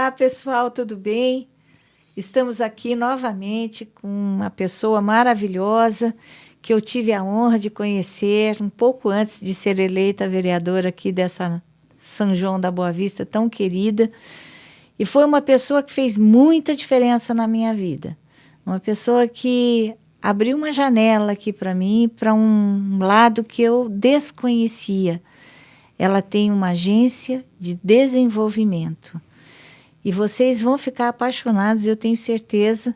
Olá, pessoal, tudo bem? Estamos aqui novamente com uma pessoa maravilhosa que eu tive a honra de conhecer um pouco antes de ser eleita vereadora aqui dessa São João da Boa Vista, tão querida. E foi uma pessoa que fez muita diferença na minha vida. Uma pessoa que abriu uma janela aqui para mim, para um lado que eu desconhecia. Ela tem uma agência de desenvolvimento. E vocês vão ficar apaixonados, eu tenho certeza,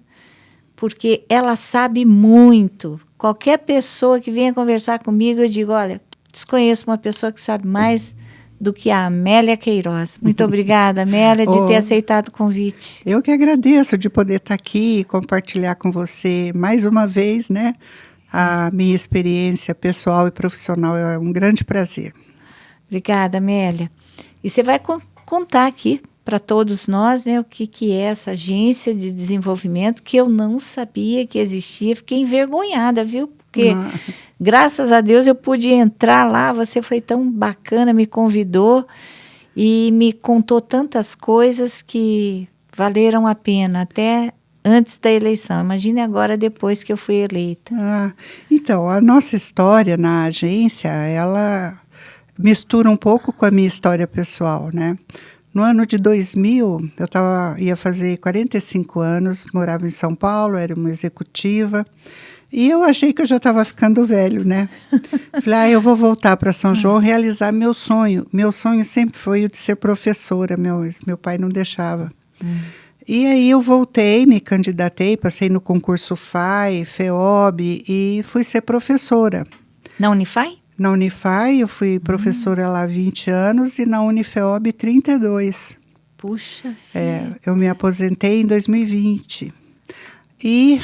porque ela sabe muito. Qualquer pessoa que venha conversar comigo, eu digo, olha, desconheço uma pessoa que sabe mais do que a Amélia Queiroz. Muito obrigada, Amélia, de ter aceitado o convite. Eu que agradeço de poder estar aqui e compartilhar com você mais uma vez, né, a minha experiência pessoal e profissional. É um grande prazer. Obrigada, Amélia. E você vai contar aqui para todos nós, né, o que é essa agência de desenvolvimento que eu não sabia que existia. Fiquei envergonhada, viu? Porque, graças a Deus, eu pude entrar lá. Você foi tão bacana, me convidou e me contou tantas coisas que valeram a pena, até antes da eleição. Imagine agora, depois que eu fui eleita. Então, a nossa história na agência, ela mistura um pouco com a minha história pessoal, né? No ano de 2000, ia fazer 45 anos, morava em São Paulo, era uma executiva, e eu achei que eu já estava ficando velho, né? Falei, eu vou voltar para São João realizar meu sonho. Meu sonho sempre foi o de ser professora, meu pai não deixava. E aí eu voltei, me candidatei, passei no concurso FAI, FEOB e fui ser professora. Na Unifai? Na Unifai, eu fui professora lá há 20 anos e na Unifeob 32. Puxa vida. Eu me aposentei em 2020. E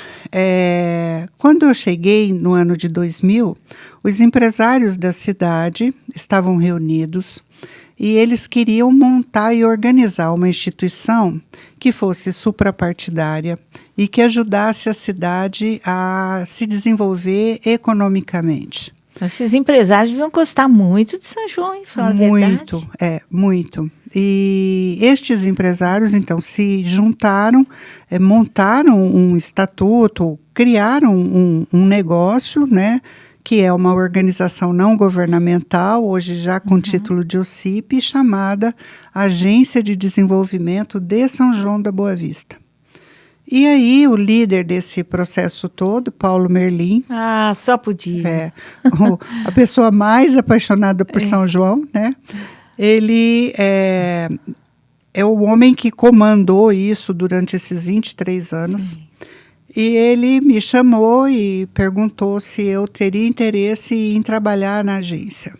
quando eu cheguei no ano de 2000, os empresários da cidade estavam reunidos e eles queriam montar e organizar uma instituição que fosse suprapartidária e que ajudasse a cidade a se desenvolver economicamente. Esses empresários deviam gostar muito de São João, hein? Fala a verdade. Muito. E estes empresários, então, se juntaram, montaram um estatuto, criaram um negócio, né, que é uma organização não governamental, hoje já com título de OCIP, chamada Agência de Desenvolvimento de São João da Boa Vista. E aí, o líder desse processo todo, Paulo Merlin... só podia. A pessoa mais apaixonada por São João, né? Ele é o homem que comandou isso durante esses 23 anos. Sim. E ele me chamou e perguntou se eu teria interesse em trabalhar na agência.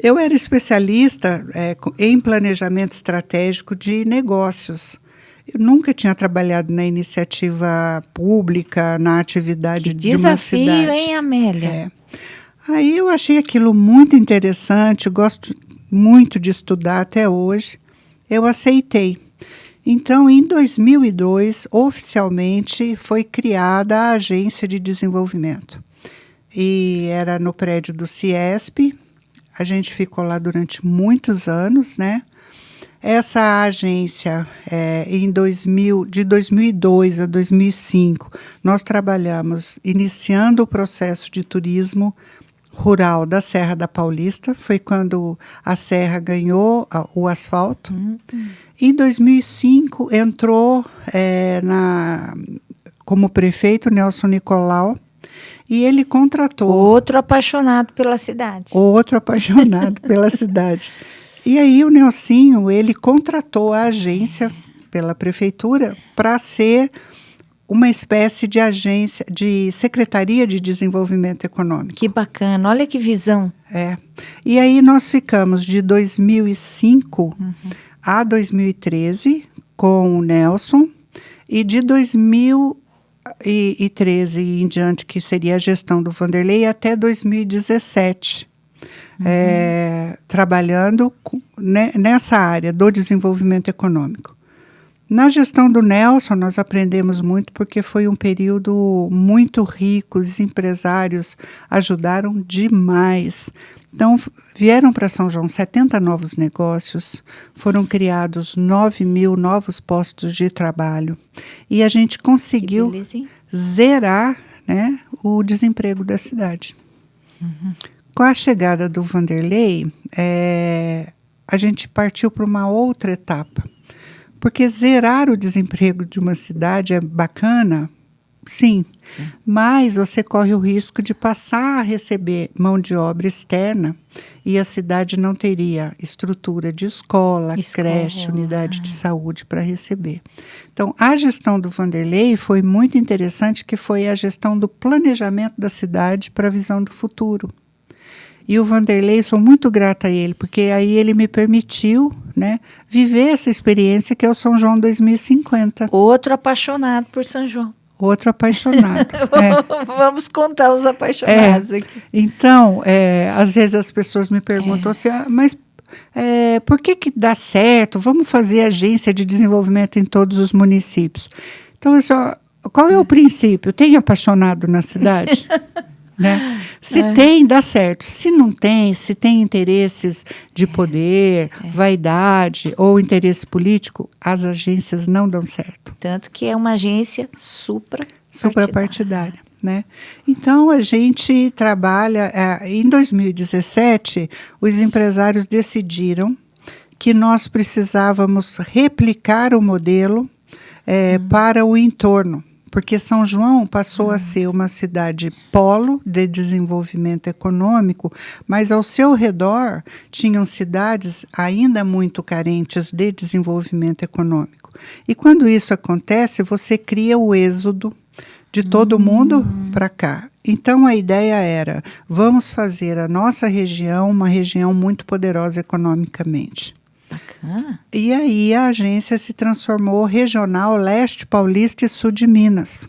Eu era especialista em planejamento estratégico de negócios. Eu nunca tinha trabalhado na iniciativa pública, na atividade de uma cidade. Que desafio, hein, Amélia? Aí eu achei aquilo muito interessante, gosto muito de estudar até hoje. Eu aceitei. Então, em 2002, oficialmente, foi criada a Agência de Desenvolvimento. E era no prédio do Ciesp. A gente ficou lá durante muitos anos, né? Essa agência, de 2002 a 2005, nós trabalhamos iniciando o processo de turismo rural da Serra da Paulista. Foi quando a Serra ganhou o asfalto. Em 2005, entrou como prefeito Nelson Nicolau, e ele contratou... Outro apaixonado pela cidade. E aí o Nelsinho, ele contratou a agência pela prefeitura para ser uma espécie de agência, de Secretaria de Desenvolvimento Econômico. Que bacana, olha que visão. E aí nós ficamos de 2005 a 2013 com o Nelson, e de 2013 em diante, que seria a gestão do Vanderlei, até 2017. Trabalhando nessa área do desenvolvimento econômico. Na gestão do Nelson, nós aprendemos muito porque foi um período muito rico, os empresários ajudaram demais. Então, vieram para São João 70 novos negócios, foram criados 9.000 novos postos de trabalho e a gente conseguiu zerar, né, o desemprego da cidade. Com a chegada do Vanderlei, a gente partiu para uma outra etapa. Porque zerar o desemprego de uma cidade é bacana, sim, mas você corre o risco de passar a receber mão de obra externa e a cidade não teria estrutura de escola, creche, unidade de saúde para receber. Então, a gestão do Vanderlei foi muito interessante, que foi a gestão do planejamento da cidade para a visão do futuro. E o Vanderlei, sou muito grata a ele, porque aí ele me permitiu, né, viver essa experiência que é o São João 2050. Outro apaixonado por São João. Outro apaixonado. Vamos contar os apaixonados aqui. Então, às vezes as pessoas me perguntam assim, mas por que dá certo? Vamos fazer agência de desenvolvimento em todos os municípios. Então, qual é o princípio? Tem apaixonado na cidade? Né? Se tem, dá certo. Se não tem, se tem interesses de poder, vaidade ou interesse político, as agências não dão certo. Tanto que é uma agência suprapartidária, né? Então, a gente trabalha... em 2017, os empresários decidiram que nós precisávamos replicar o modelo para o entorno. Porque São João passou a ser uma cidade polo de desenvolvimento econômico, mas ao seu redor tinham cidades ainda muito carentes de desenvolvimento econômico. E quando isso acontece, você cria o êxodo de todo mundo para cá. Então, a ideia era, vamos fazer a nossa região uma região muito poderosa economicamente. Bacana. E aí a agência se transformou regional Leste Paulista e Sul de Minas.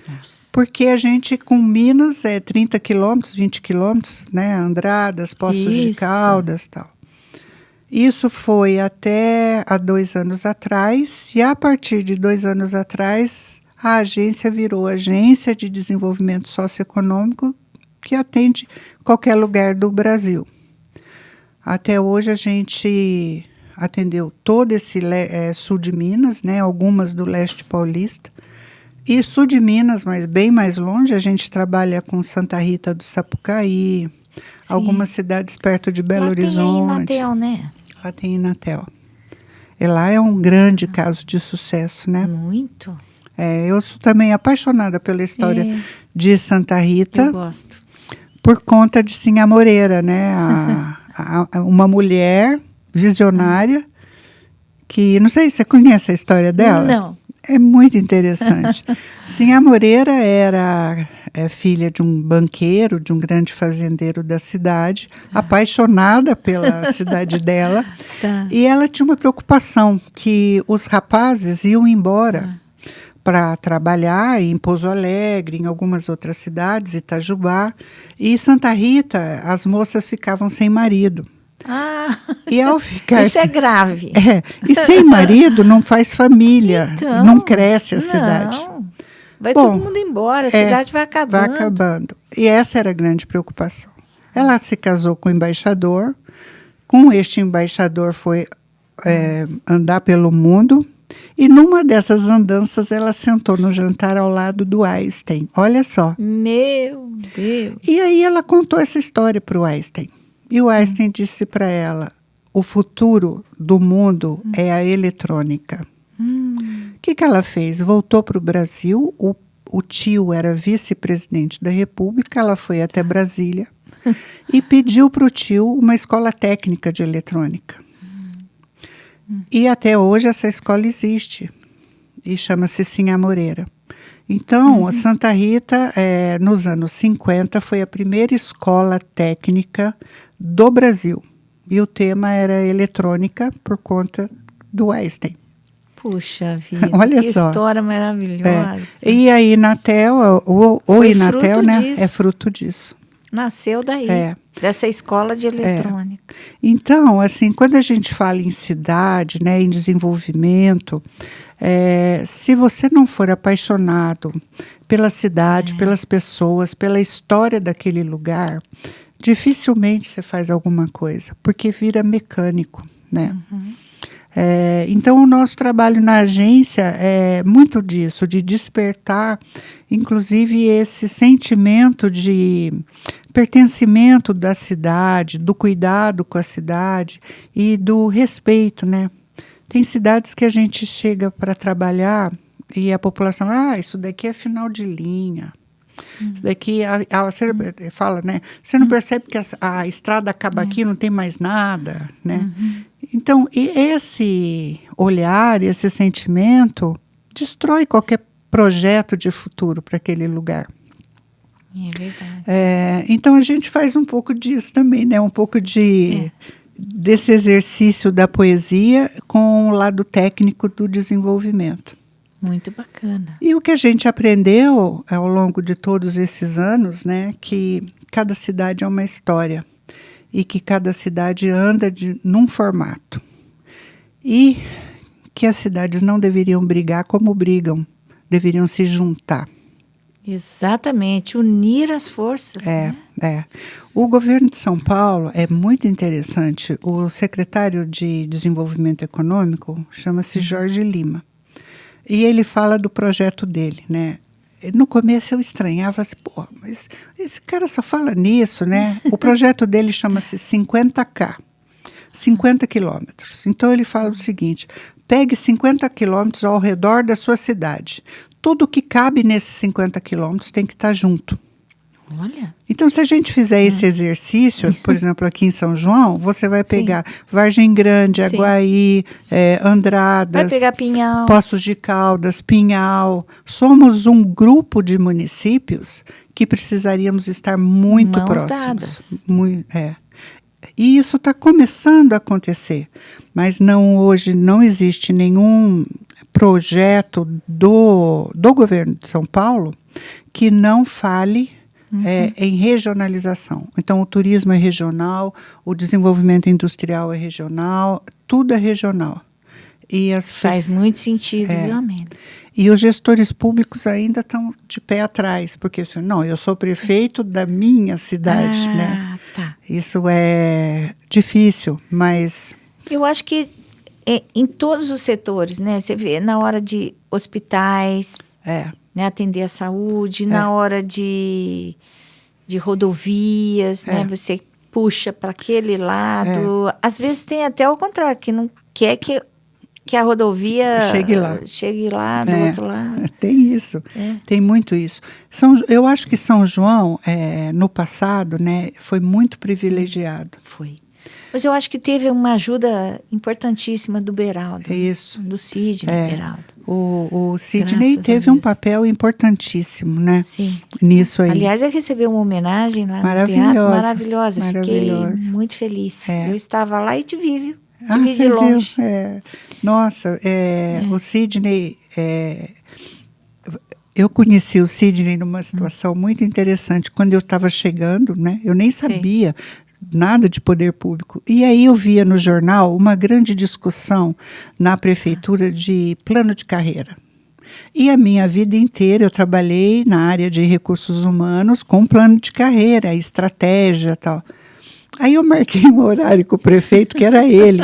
Nossa. Porque a gente, com Minas, 30 quilômetros, 20 quilômetros, né? Andradas, Poços de Caldas e tal. Isso foi até há 2 anos atrás, e a partir de 2 anos atrás, a agência virou Agência de Desenvolvimento Socioeconômico, que atende qualquer lugar do Brasil. Até hoje a gente atendeu todo esse sul de Minas, né, algumas do leste paulista. E sul de Minas, mas bem mais longe, a gente trabalha com Santa Rita do Sapucaí, algumas cidades perto de Belo Horizonte. Lá tem a Inatel, né? Lá tem Inatel. E lá é um grande caso de sucesso, né? Muito. Eu sou também apaixonada pela história de Santa Rita. Eu gosto. Por conta de Sinhá Moreira, né? Uma mulher visionária, que, não sei se você conhece a história dela. Não. É muito interessante. Sinhá Moreira era filha de um banqueiro, de um grande fazendeiro da cidade, apaixonada pela cidade dela, e ela tinha uma preocupação, que os rapazes iam embora para trabalhar em Pouso Alegre, em algumas outras cidades, Itajubá, e Santa Rita, as moças ficavam sem marido. E ao ficar isso é grave. E sem marido não faz família, então, não cresce a cidade. Vai todo mundo embora, a cidade vai acabando. Vai acabando. E essa era a grande preocupação. Ela se casou com o embaixador, com este embaixador foi andar pelo mundo, e numa dessas andanças ela sentou no jantar ao lado do Einstein. Olha só. Meu Deus. E aí ela contou essa história para o Einstein. E o Einstein disse para ela, o futuro do mundo é a eletrônica. O que ela fez? Voltou para o Brasil, o tio era vice-presidente da República, ela foi até Brasília e pediu para o tio uma escola técnica de eletrônica. E até hoje essa escola existe e chama-se Sinhá Moreira. Então, a Santa Rita, nos anos 50, foi a primeira escola técnica do Brasil. E o tema era eletrônica por conta do Einstein. Puxa vida, olha que só. História maravilhosa. E a Inatel, o Inatel, né, é fruto disso. Nasceu daí, dessa escola de eletrônica. Então, assim, quando a gente fala em cidade, né, em desenvolvimento, Se você não for apaixonado pela cidade, pelas pessoas, pela história daquele lugar, dificilmente você faz alguma coisa, porque vira mecânico, né? Então, o nosso trabalho na agência é muito disso, de despertar, inclusive, esse sentimento de pertencimento da cidade, do cuidado com a cidade e do respeito, né? Tem cidades que a gente chega para trabalhar e a população, isso daqui é final de linha. Isso daqui, você fala, né? Você não percebe que a estrada acaba aqui, não tem mais nada, né? Então, esse olhar, esse sentimento, destrói qualquer projeto de futuro para aquele lugar. É verdade. Então, a gente faz um pouco disso também, né? Um pouco desse exercício da poesia com o lado técnico do desenvolvimento. Muito bacana. E o que a gente aprendeu ao longo de todos esses anos, né? Que cada cidade é uma história. E que cada cidade anda num formato. E que as cidades não deveriam brigar como brigam. Deveriam se juntar. Exatamente, unir as forças. O governo de São Paulo é muito interessante. O secretário de Desenvolvimento Econômico chama-se Jorge Lima. E ele fala do projeto dele, né? No começo eu estranhava, assim, mas esse cara só fala nisso, né? O projeto dele chama-se 50K, 50 quilômetros. Então ele fala o seguinte, pegue 50 quilômetros ao redor da sua cidade. Tudo que cabe nesses 50 quilômetros tem que estar junto. Olha. Então, se a gente fizer esse exercício, por exemplo, aqui em São João, você vai pegar Vargem Grande, Aguaí, Andradas, vai pegar Pinhal, Poços de Caldas, Pinhal. Somos um grupo de municípios que precisaríamos estar muito mãos próximos. dadas. E isso está começando a acontecer, mas hoje não existe nenhum projeto do governo de São Paulo que não fale em regionalização. Então, o turismo é regional, o desenvolvimento industrial é regional, tudo é regional. Faz muito sentido, viu, Amélia? E os gestores públicos ainda estão de pé atrás, porque eu sou prefeito da minha cidade, né? Tá. Isso é difícil, mas... Eu acho que em todos os setores, né? Você vê, na hora de hospitais, né, atender a saúde, na hora de rodovias, né? Você puxa para aquele lado. Às vezes tem até o contrário, que não quer que a rodovia chegue lá do outro lado. Tem isso, tem muito isso. Eu acho que São João, no passado, né, foi muito privilegiado. Foi. Mas eu acho que teve uma ajuda importantíssima do Beraldo. Isso. Do Sidney Beraldo. O Sidney teve um papel importantíssimo, né? Sim. Nisso aí. Aliás, ele recebeu uma homenagem lá no teatro maravilhosa. Fiquei muito feliz. Eu estava lá e te vi, viu? Te vi de longe. Nossa, o Sidney... Eu conheci o Sidney numa situação muito interessante. Quando eu estava chegando, né? Eu nem sabia nada de poder público. E aí eu via no jornal uma grande discussão na prefeitura de plano de carreira. E a minha vida inteira eu trabalhei na área de recursos humanos com plano de carreira, estratégia e tal. Aí eu marquei um horário com o prefeito, que era ele.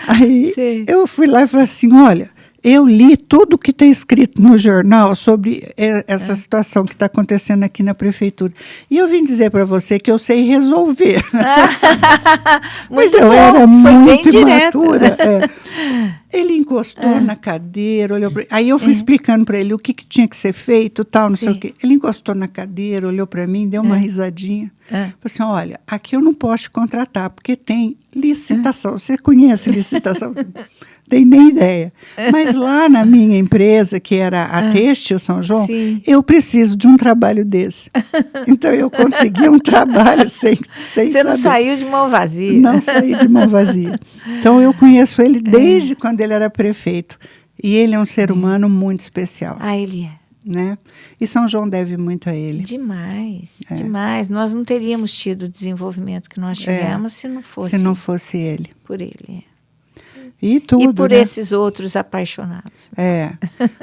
Aí eu fui lá e falei assim, olha, eu li tudo que está escrito no jornal sobre essa situação que está acontecendo aqui na prefeitura. E eu vim dizer para você que eu sei resolver. Mas eu era muito imatura. Ele encostou na cadeira, olhou para... Aí eu fui explicando para ele o que tinha que ser feito, tal, não sei o quê. Ele encostou na cadeira, olhou para mim, deu uma risadinha. Falei assim, olha, aqui eu não posso te contratar, porque tem licitação. Você conhece licitação? Tem nem ideia. Mas lá na minha empresa, que era a Têxtil São João, eu preciso de um trabalho desse. Então, eu consegui um trabalho sem Você não saiu de mão vazia. Não saí de mão vazia. Então, eu conheço ele desde quando ele era prefeito. E ele é um ser humano muito especial. Ele é. Né? E São João deve muito a ele. Demais, demais. Nós não teríamos tido o desenvolvimento que nós tivemos se não fosse ele. Por ele, E tudo, e por né? esses outros apaixonados.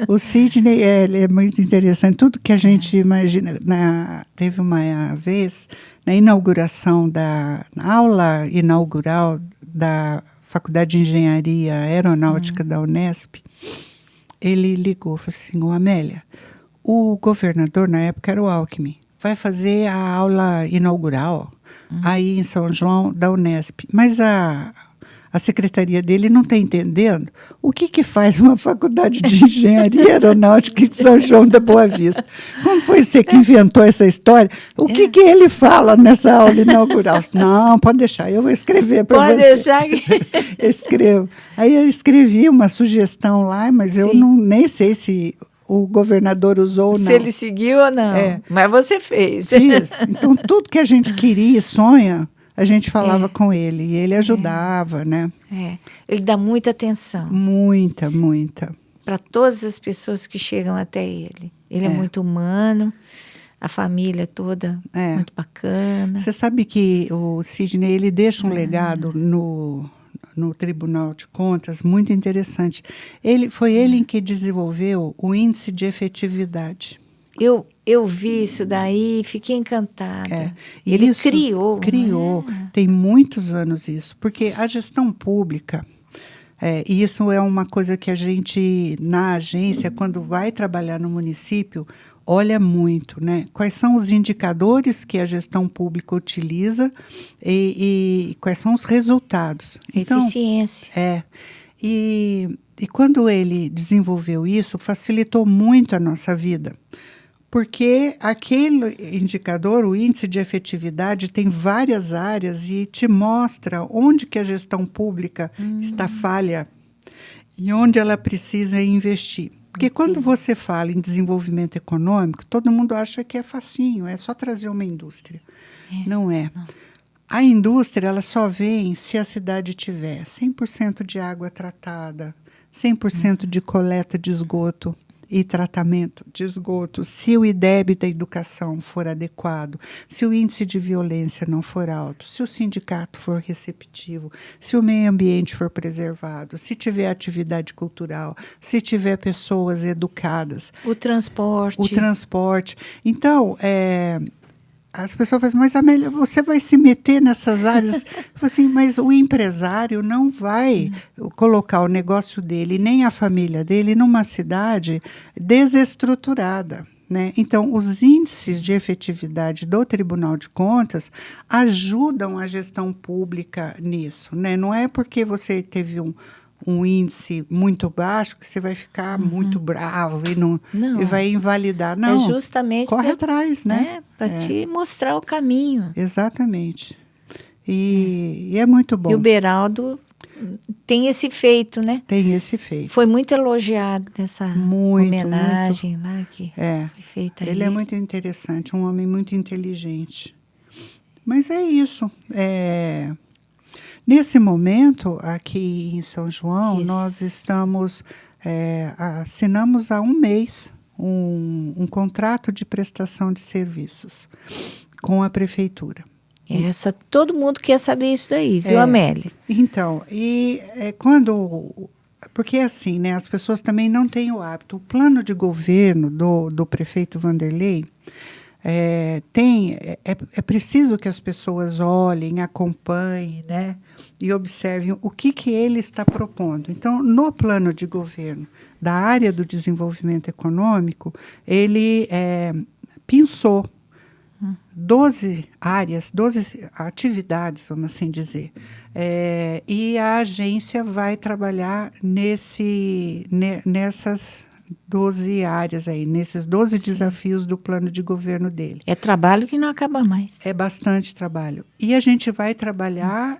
O Sidney, ele é muito interessante. Tudo que a gente imagina. Teve uma vez, na inauguração na aula inaugural da Faculdade de Engenharia Aeronáutica da Unesp, ele ligou e falou assim: ô Amélia, o governador na época era o Alckmin, vai fazer a aula inaugural aí em São João da Unesp, mas a secretaria dele não está entendendo o que faz uma faculdade de engenharia aeronáutica em São João da Boa Vista. Como foi você que inventou essa história? O que ele fala nessa aula inaugural? Não, pode deixar, eu vou escrever para você. Pode deixar que... Escrevo. Aí eu escrevi uma sugestão lá, mas eu nem sei se o governador usou ou não. Se ele seguiu ou não. Mas você fez. Fiz. Então, tudo que a gente queria e sonha, a gente falava com ele. E ele ajudava, né? Ele dá muita atenção. Muita, muita. Para todas as pessoas que chegam até ele. Ele é muito humano. A família toda muito bacana. Você sabe que o Sidney, ele deixa um legado no Tribunal de Contas muito interessante. Foi ele que desenvolveu o índice de efetividade. Eu vi isso daí e fiquei encantada. Ele isso criou. Tem muitos anos isso. Porque a gestão pública, e isso é uma coisa que a gente, na agência, quando vai trabalhar no município, olha muito, né? Quais são os indicadores que a gestão pública utiliza e quais são os resultados. Eficiência. E quando ele desenvolveu isso, facilitou muito a nossa vida. Porque aquele indicador, o índice de efetividade, tem várias áreas e te mostra onde que a gestão pública está falha e onde ela precisa investir. Porque quando você fala em desenvolvimento econômico, todo mundo acha que é facinho, é só trazer uma indústria. Não é. Não. A indústria, ela só vem se a cidade tiver 100% de água tratada, 100% de coleta de esgoto e tratamento de esgoto, se o IDEB da educação for adequado, se o índice de violência não for alto, se o sindicato for receptivo, se o meio ambiente for preservado, se tiver atividade cultural, se tiver pessoas educadas. O transporte. Então, as pessoas falam, mas Amélia, você vai se meter nessas áreas? Eu falo assim, mas o empresário não vai colocar o negócio dele, nem a família dele, numa cidade desestruturada, né? Então, os índices de efetividade do Tribunal de Contas ajudam a gestão pública nisso, né? Não é porque você teve um índice muito baixo que você vai ficar muito bravo e vai invalidar. Não, é justamente corre atrás, né? Para te mostrar o caminho. Exatamente. E é muito bom. E o Beraldo tem esse feito, né? Tem esse feito. Foi muito elogiado nessa homenagem lá que foi feita a ele. Ele é muito interessante, um homem muito inteligente. Mas é isso. Nesse momento, aqui em São João, nós estamos, assinamos há um mês um contrato de prestação de serviços com a prefeitura. Todo mundo quer saber isso daí, viu, Amélia? Então, porque assim, né, as pessoas também não têm o hábito. O plano de governo do prefeito Vanderlei, é preciso que as pessoas olhem, acompanhem, né, e observem o que ele está propondo. Então, no plano de governo da área do desenvolvimento econômico, ele pensou 12 áreas, 12 atividades, vamos assim dizer. E a agência vai trabalhar nessas 12 áreas aí, nesses 12 desafios do plano de governo dele. É trabalho que não acaba mais. É bastante trabalho. E a gente vai trabalhar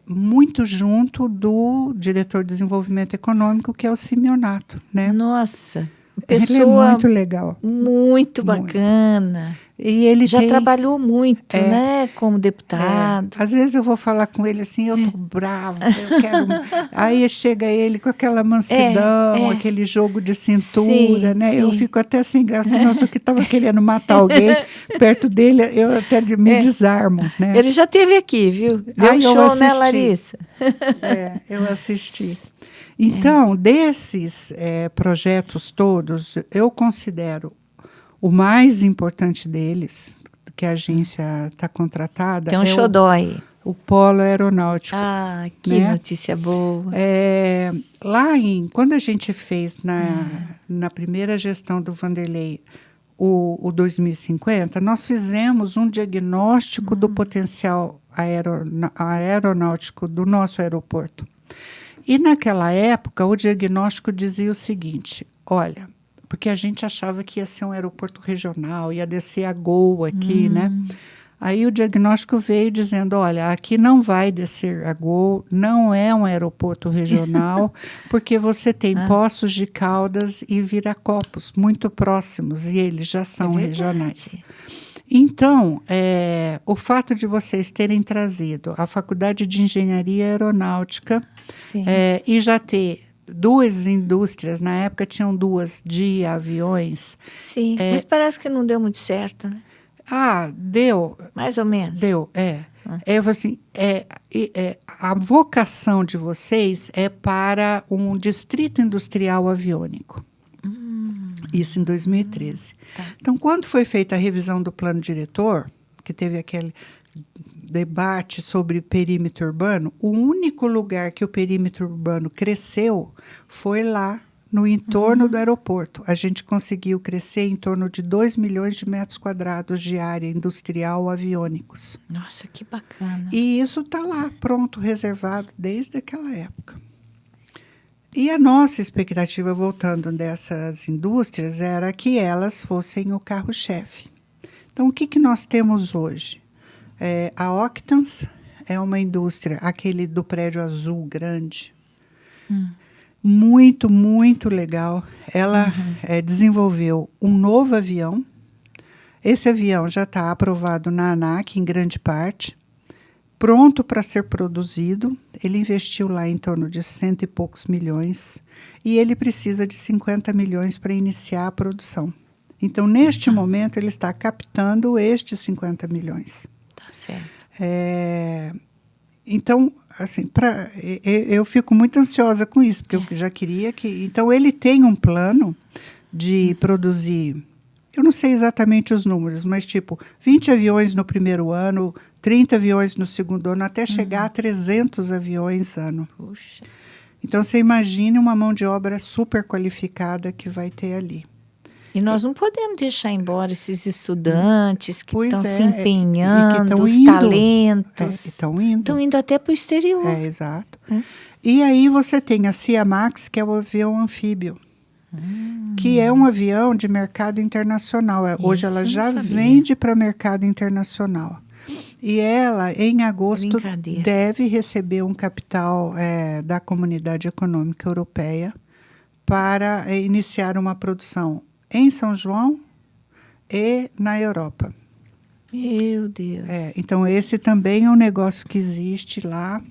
muito junto do diretor de desenvolvimento econômico, que é o Simeonato, né? Nossa, pessoa muito legal. muito bacana. E ele já trabalhou muito, né, como deputado. Às vezes eu vou falar com ele assim, eu tô bravo, eu quero... Aí chega ele com aquela mansidão, aquele jogo de cintura, sim, né? Sim. Eu fico até sem graça. Nossa, eu que estava querendo matar alguém perto dele, eu até me desarmo, né? Ele já esteve aqui, viu? Deu um show, né, Larissa? Eu assisti. Então, desses projetos todos, eu considero o mais importante deles, que a agência está contratada, tem um xodó aí. O polo aeronáutico. Ah, que notícia boa. Quando a gente fez na primeira gestão do Vanderlei o 2050, nós fizemos um diagnóstico do potencial aeronáutico do nosso aeroporto. E naquela época o diagnóstico dizia o seguinte, olha, porque a gente achava que ia ser um aeroporto regional, ia descer a Gol aqui, né? Aí o diagnóstico veio dizendo, olha, aqui não vai descer a Gol, não é um aeroporto regional, porque você tem Poços de Caldas e Viracopos muito próximos, e eles já são regionais. Então, o fato de vocês terem trazido a Faculdade de Engenharia Aeronáutica e já ter duas indústrias, na época tinham duas de aviões. Sim, mas parece que não deu muito certo, né? Deu. Mais ou menos. Deu, assim, a vocação de vocês é para um distrito industrial aviônico. Isso em 2013. Então, quando foi feita a revisão do plano diretor, que teve aquele debate sobre perímetro urbano, o único lugar que o perímetro urbano cresceu foi lá no entorno do aeroporto. A gente conseguiu crescer em torno de 2 milhões de metros quadrados de área industrial aviônicos. Nossa, que bacana. E isso está lá, pronto, reservado desde aquela época. E a nossa expectativa, voltando dessas indústrias, era que elas fossem o carro-chefe. Então, o que nós temos hoje? A Octans é uma indústria, aquele do prédio azul grande, muito, muito legal. Ela desenvolveu um novo avião. Esse avião já está aprovado na ANAC, em grande parte, pronto para ser produzido. Ele investiu lá em torno de 100 e poucos milhões e ele precisa de 50 milhões para iniciar a produção. Então, neste momento, ele está captando estes 50 milhões. Tá certo. Então, assim, eu fico muito ansiosa com isso, porque eu já queria que... Então, ele tem um plano de produzir, eu não sei exatamente os números, mas tipo, 20 aviões no primeiro ano, 30 aviões no segundo ano, até chegar a 300 aviões ano. Puxa. Então, você imagine uma mão de obra super qualificada que vai ter ali. E nós não podemos deixar embora esses estudantes que estão se e que empenhando, os indo, talentos. Estão indo. Estão indo até para o exterior. Exato. E aí você tem a CIAMAX, que é o avião anfíbio, que é um avião de mercado internacional. Hoje ela já vende para mercado internacional. E ela, em agosto, deve receber um capital da Comunidade Econômica Europeia para iniciar uma produção em São João e na Europa. Meu Deus. Então, esse também é um negócio que existe lá.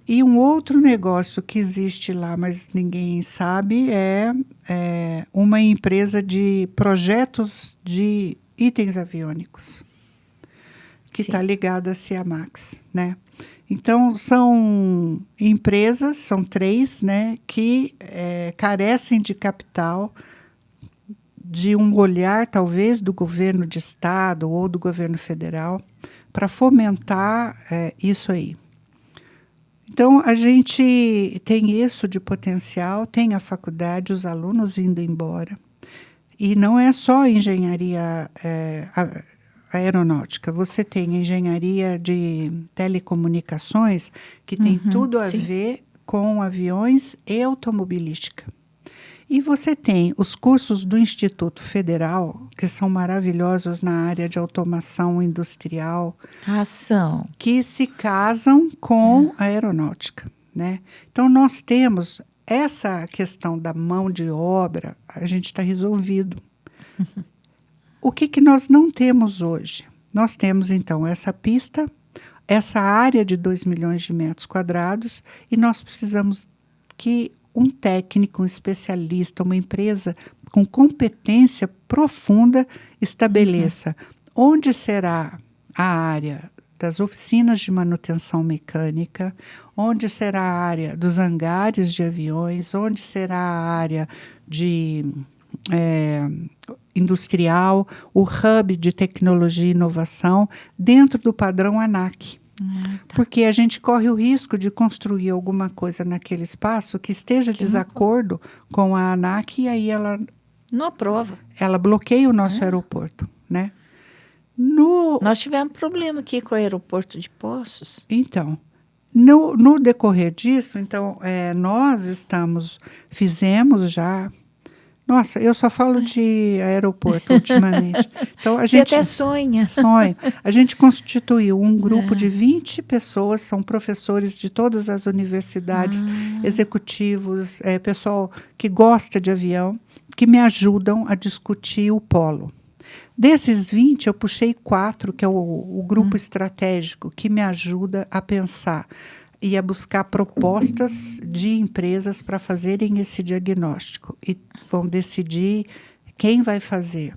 E um outro negócio que existe lá, mas ninguém sabe, é uma empresa de projetos de itens aviônicos, que está ligada à CIAMAX, né? Então, são empresas, são 3, né, que carecem de capital, de um olhar, talvez, do governo de estado ou do governo federal, para fomentar isso aí. Então, a gente tem isso de potencial, tem a faculdade, os alunos indo embora. E não é só engenharia aeronáutica, você tem engenharia de telecomunicações, que tem tudo a ver com aviões e automobilística. E você tem os cursos do Instituto Federal, que são maravilhosos na área de automação industrial. São. Que se casam com a aeronáutica, né? Então, nós temos essa questão da mão de obra, a gente está resolvido. O que nós não temos hoje? Nós temos, então, essa pista, essa área de 2 milhões de metros quadrados, e nós precisamos que um técnico, um especialista, uma empresa com competência profunda estabeleça onde será a área das oficinas de manutenção mecânica, onde será a área dos hangares de aviões, onde será a área de industrial, o hub de tecnologia e inovação, dentro do padrão ANAC. Porque a gente corre o risco de construir alguma coisa naquele espaço que esteja desacordo com a ANAC, e aí ela não aprova. Ela bloqueia o nosso aeroporto, né? Nós tivemos problema aqui com o aeroporto de Poços. Então, no decorrer disso, então, nós fizemos já... Nossa, eu só falo de aeroporto ultimamente. Então, Você até sonha. Sonha. A gente constituiu um grupo de 20 pessoas, são professores de todas as universidades, executivos, pessoal que gosta de avião, que me ajudam a discutir o polo. Desses 20, eu puxei 4, que é o grupo estratégico, que me ajuda a pensar e a buscar propostas de empresas para fazerem esse diagnóstico. E vão decidir quem vai fazer.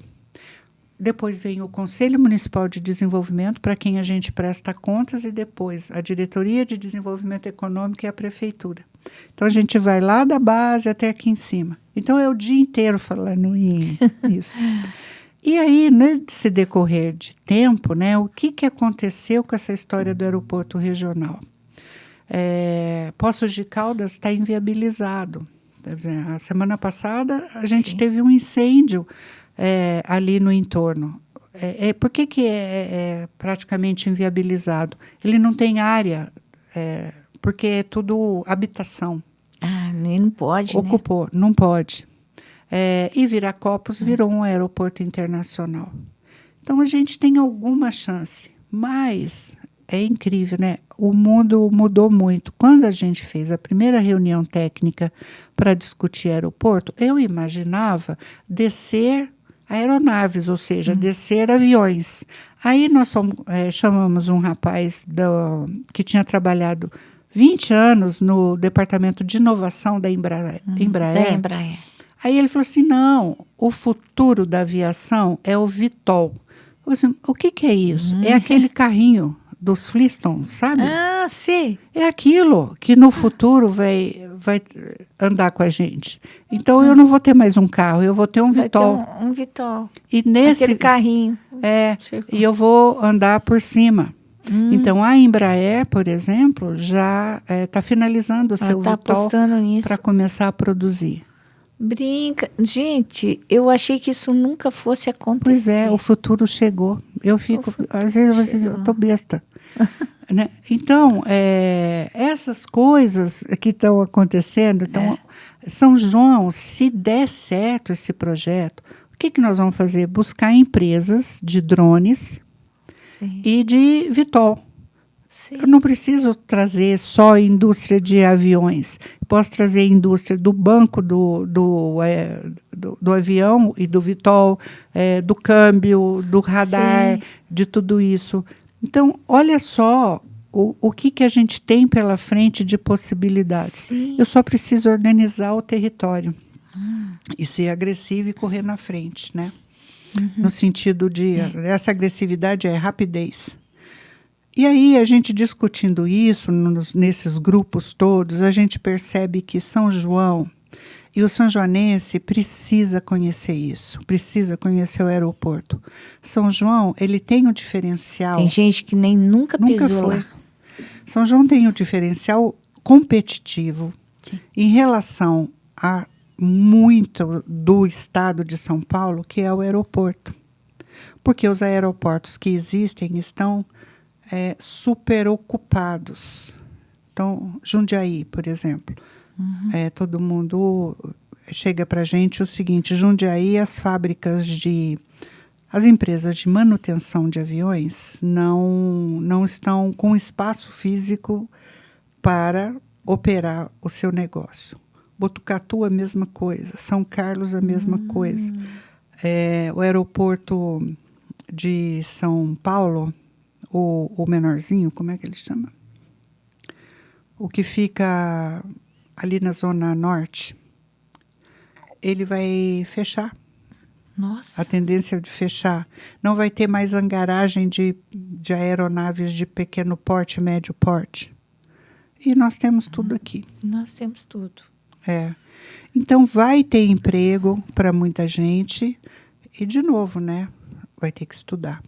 Depois vem o Conselho Municipal de Desenvolvimento, para quem a gente presta contas, e depois a Diretoria de Desenvolvimento Econômico e a Prefeitura. Então, a gente vai lá da base até aqui em cima. Então, é o dia inteiro falando isso. E aí, nesse decorrer de tempo, né, o que aconteceu com essa história do aeroporto regional? Poços de Caldas está inviabilizado. A semana passada, a gente teve um incêndio ali no entorno. Por que é praticamente inviabilizado? Ele não tem área, porque é tudo habitação. Não pode, Ocupou, né? Não pode. E Viracopos virou um aeroporto internacional. Então, a gente tem alguma chance, mas é incrível, né? O mundo mudou muito. Quando a gente fez a primeira reunião técnica para discutir aeroporto, eu imaginava descer aeronaves, ou seja, descer aviões. Aí nós chamamos um rapaz que tinha trabalhado 20 anos no departamento de inovação da Embraer. Aí ele falou assim, não, o futuro da aviação é o VTOL. Eu falei assim, o que é isso? É aquele carrinho dos Flintstones, sabe? Sim. É aquilo que no futuro vai andar com a gente. Então, eu não vou ter mais um carro, eu vou ter um VTOL. Vai ter um VTOL. E aquele carrinho. E eu vou andar por cima. Então, a Embraer, por exemplo, já está finalizando o seu VTOL para começar a produzir. Brinca. Gente, eu achei que isso nunca fosse acontecer. Pois é, o futuro chegou. Eu fico, às vezes eu estou besta. Né? Então, essas coisas que estão acontecendo, São João, se der certo esse projeto, o que nós vamos fazer? Buscar empresas de drones e de VTOL. Sim. Eu não preciso trazer só indústria de aviões. Posso trazer indústria do banco do avião e do VTOL, do câmbio, do radar, de tudo isso. Então, olha só o que a gente tem pela frente de possibilidades. Sim. Eu só preciso organizar o território e ser agressivo e correr na frente, né? No sentido de... Essa agressividade é rapidez. E aí, a gente discutindo isso, nesses grupos todos, a gente percebe que São João e o sanjoanense precisa conhecer isso, precisa conhecer o aeroporto. São João, ele tem um diferencial... Tem gente que nem nunca pisou foi. Lá. São João tem um diferencial competitivo em relação a muito do estado de São Paulo, que é o aeroporto. Porque os aeroportos que existem estão... super ocupados. Então, Jundiaí, por exemplo. Todo mundo chega para a gente o seguinte, Jundiaí, as empresas de manutenção de aviões não estão com espaço físico para operar o seu negócio. Botucatu, a mesma coisa. São Carlos, a mesma coisa. O aeroporto de São Paulo, o menorzinho, como é que ele chama? O que fica ali na Zona Norte, ele vai fechar. Nossa. A tendência é de fechar. Não vai ter mais hangaragem de aeronaves de pequeno porte, médio porte. E nós temos tudo aqui. Nós temos tudo. Então, vai ter emprego para muita gente. E, de novo, né? Vai ter que estudar.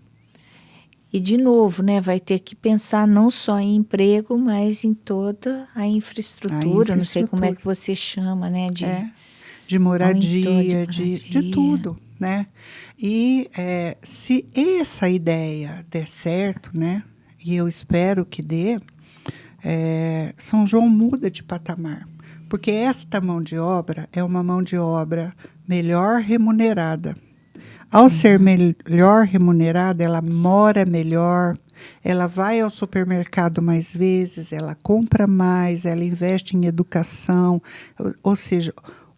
E, de novo, né? Vai ter que pensar não só em emprego, mas em toda a infraestrutura. Não sei como é que você chama, né? De moradia, de tudo, né? E se essa ideia der certo, né? E eu espero que dê, São João muda de patamar. Porque esta mão de obra é uma mão de obra melhor remunerada. Ao ser melhor remunerada, ela mora melhor, ela vai ao supermercado mais vezes, ela compra mais, ela investe em educação. Ou seja,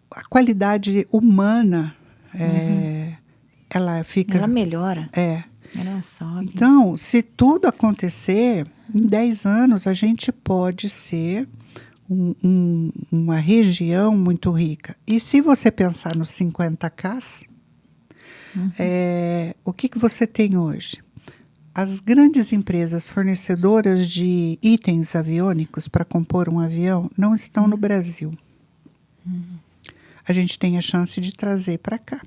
a qualidade humana, ela fica... Ela melhora. Ela sobe. Então, se tudo acontecer, em 10 anos a gente pode ser uma região muito rica. E se você pensar nos 50Ks, o que você tem hoje? As grandes empresas fornecedoras de itens aviônicos para compor um avião não estão no Brasil. A gente tem a chance de trazer para cá.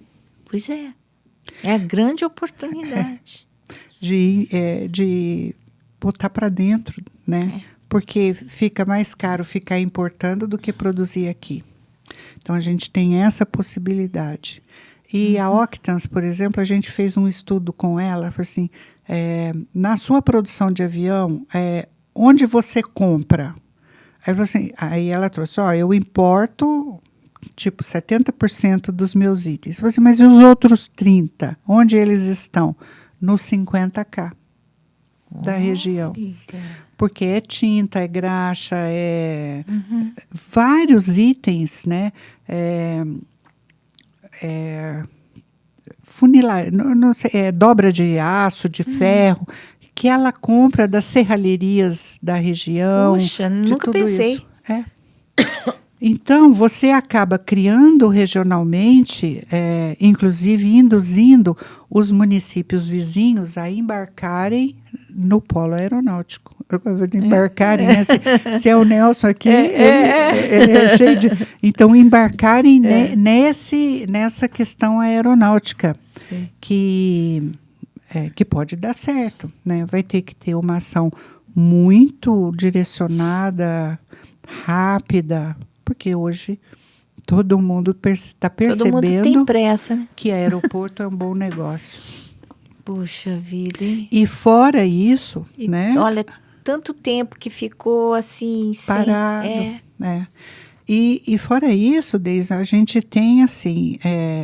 Pois é. É a grande oportunidade. De botar para dentro, né? Porque fica mais caro ficar importando do que produzir aqui. Então, a gente tem essa possibilidade. E a Octans, por exemplo, a gente fez um estudo com ela, falou assim, na sua produção de avião, onde você compra? Aí ela trouxe, eu importo, tipo, 70% dos meus itens. Eu falei assim, mas e os outros 30%? Onde eles estão? Nos 50K da região. Porque é tinta, é graxa, vários itens, né? Funilar, não sei, dobra de aço, de ferro, que ela compra das serralherias da região. Puxa, nunca pensei. Isso. Então, você acaba criando regionalmente, inclusive induzindo os municípios vizinhos a embarcarem no polo aeronáutico. Embarcarem, né? Se é o Nelson aqui, ele é cheio de... Então, embarcarem nessa questão aeronáutica, que pode dar certo, né? Vai ter que ter uma ação muito direcionada, rápida, porque hoje todo mundo está percebendo todo mundo tem pressa, né? Que aeroporto é um bom negócio. Puxa vida, hein? E fora isso, né? Olha, tanto tempo que ficou assim... Parado. E fora isso, Deise, a gente tem assim,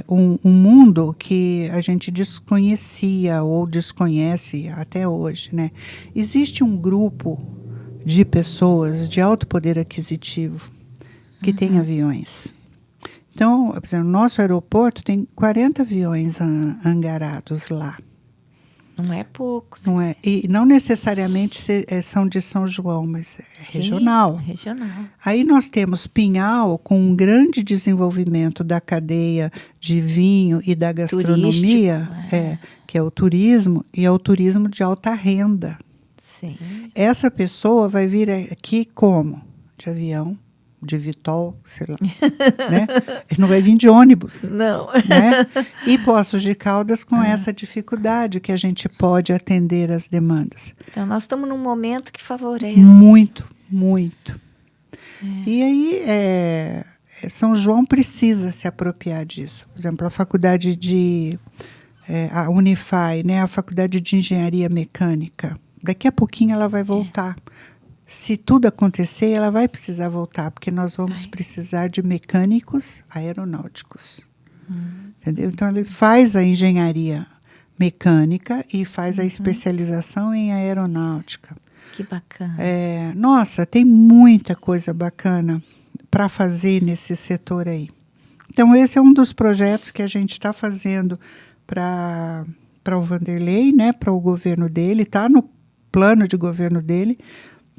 um mundo que a gente desconhecia ou desconhece até hoje, né? Existe um grupo de pessoas de alto poder aquisitivo que tem aviões. Então, por exemplo, no nosso aeroporto tem 40 aviões hangarados lá. Não é pouco. Não é, e não necessariamente são de São João, mas regional. Regional. Aí nós temos Pinhal com um grande desenvolvimento da cadeia de vinho e da gastronomia, que é o turismo, e é o turismo de alta renda. Sim. Essa pessoa vai vir aqui como? De avião, de Vitol, sei lá. Né? Ele não vai vir de ônibus. Não. Né? E Poços de Caldas com essa dificuldade que a gente pode atender as demandas. Então, nós estamos num momento que favorece. Muito, muito. E aí, São João precisa se apropriar disso. Por exemplo, a faculdade a Unify, né? A faculdade de engenharia mecânica. Daqui a pouquinho ela vai voltar. Se tudo acontecer, ela vai precisar voltar, porque nós vamos precisar de mecânicos aeronáuticos. Entendeu? Então, ele faz a engenharia mecânica e faz a especialização em aeronáutica. Que bacana. Nossa, tem muita coisa bacana. para fazer nesse setor aí. Então, esse é um dos projetos que a gente está fazendo para o Vanderlei, né, para o governo dele, está no plano de governo dele,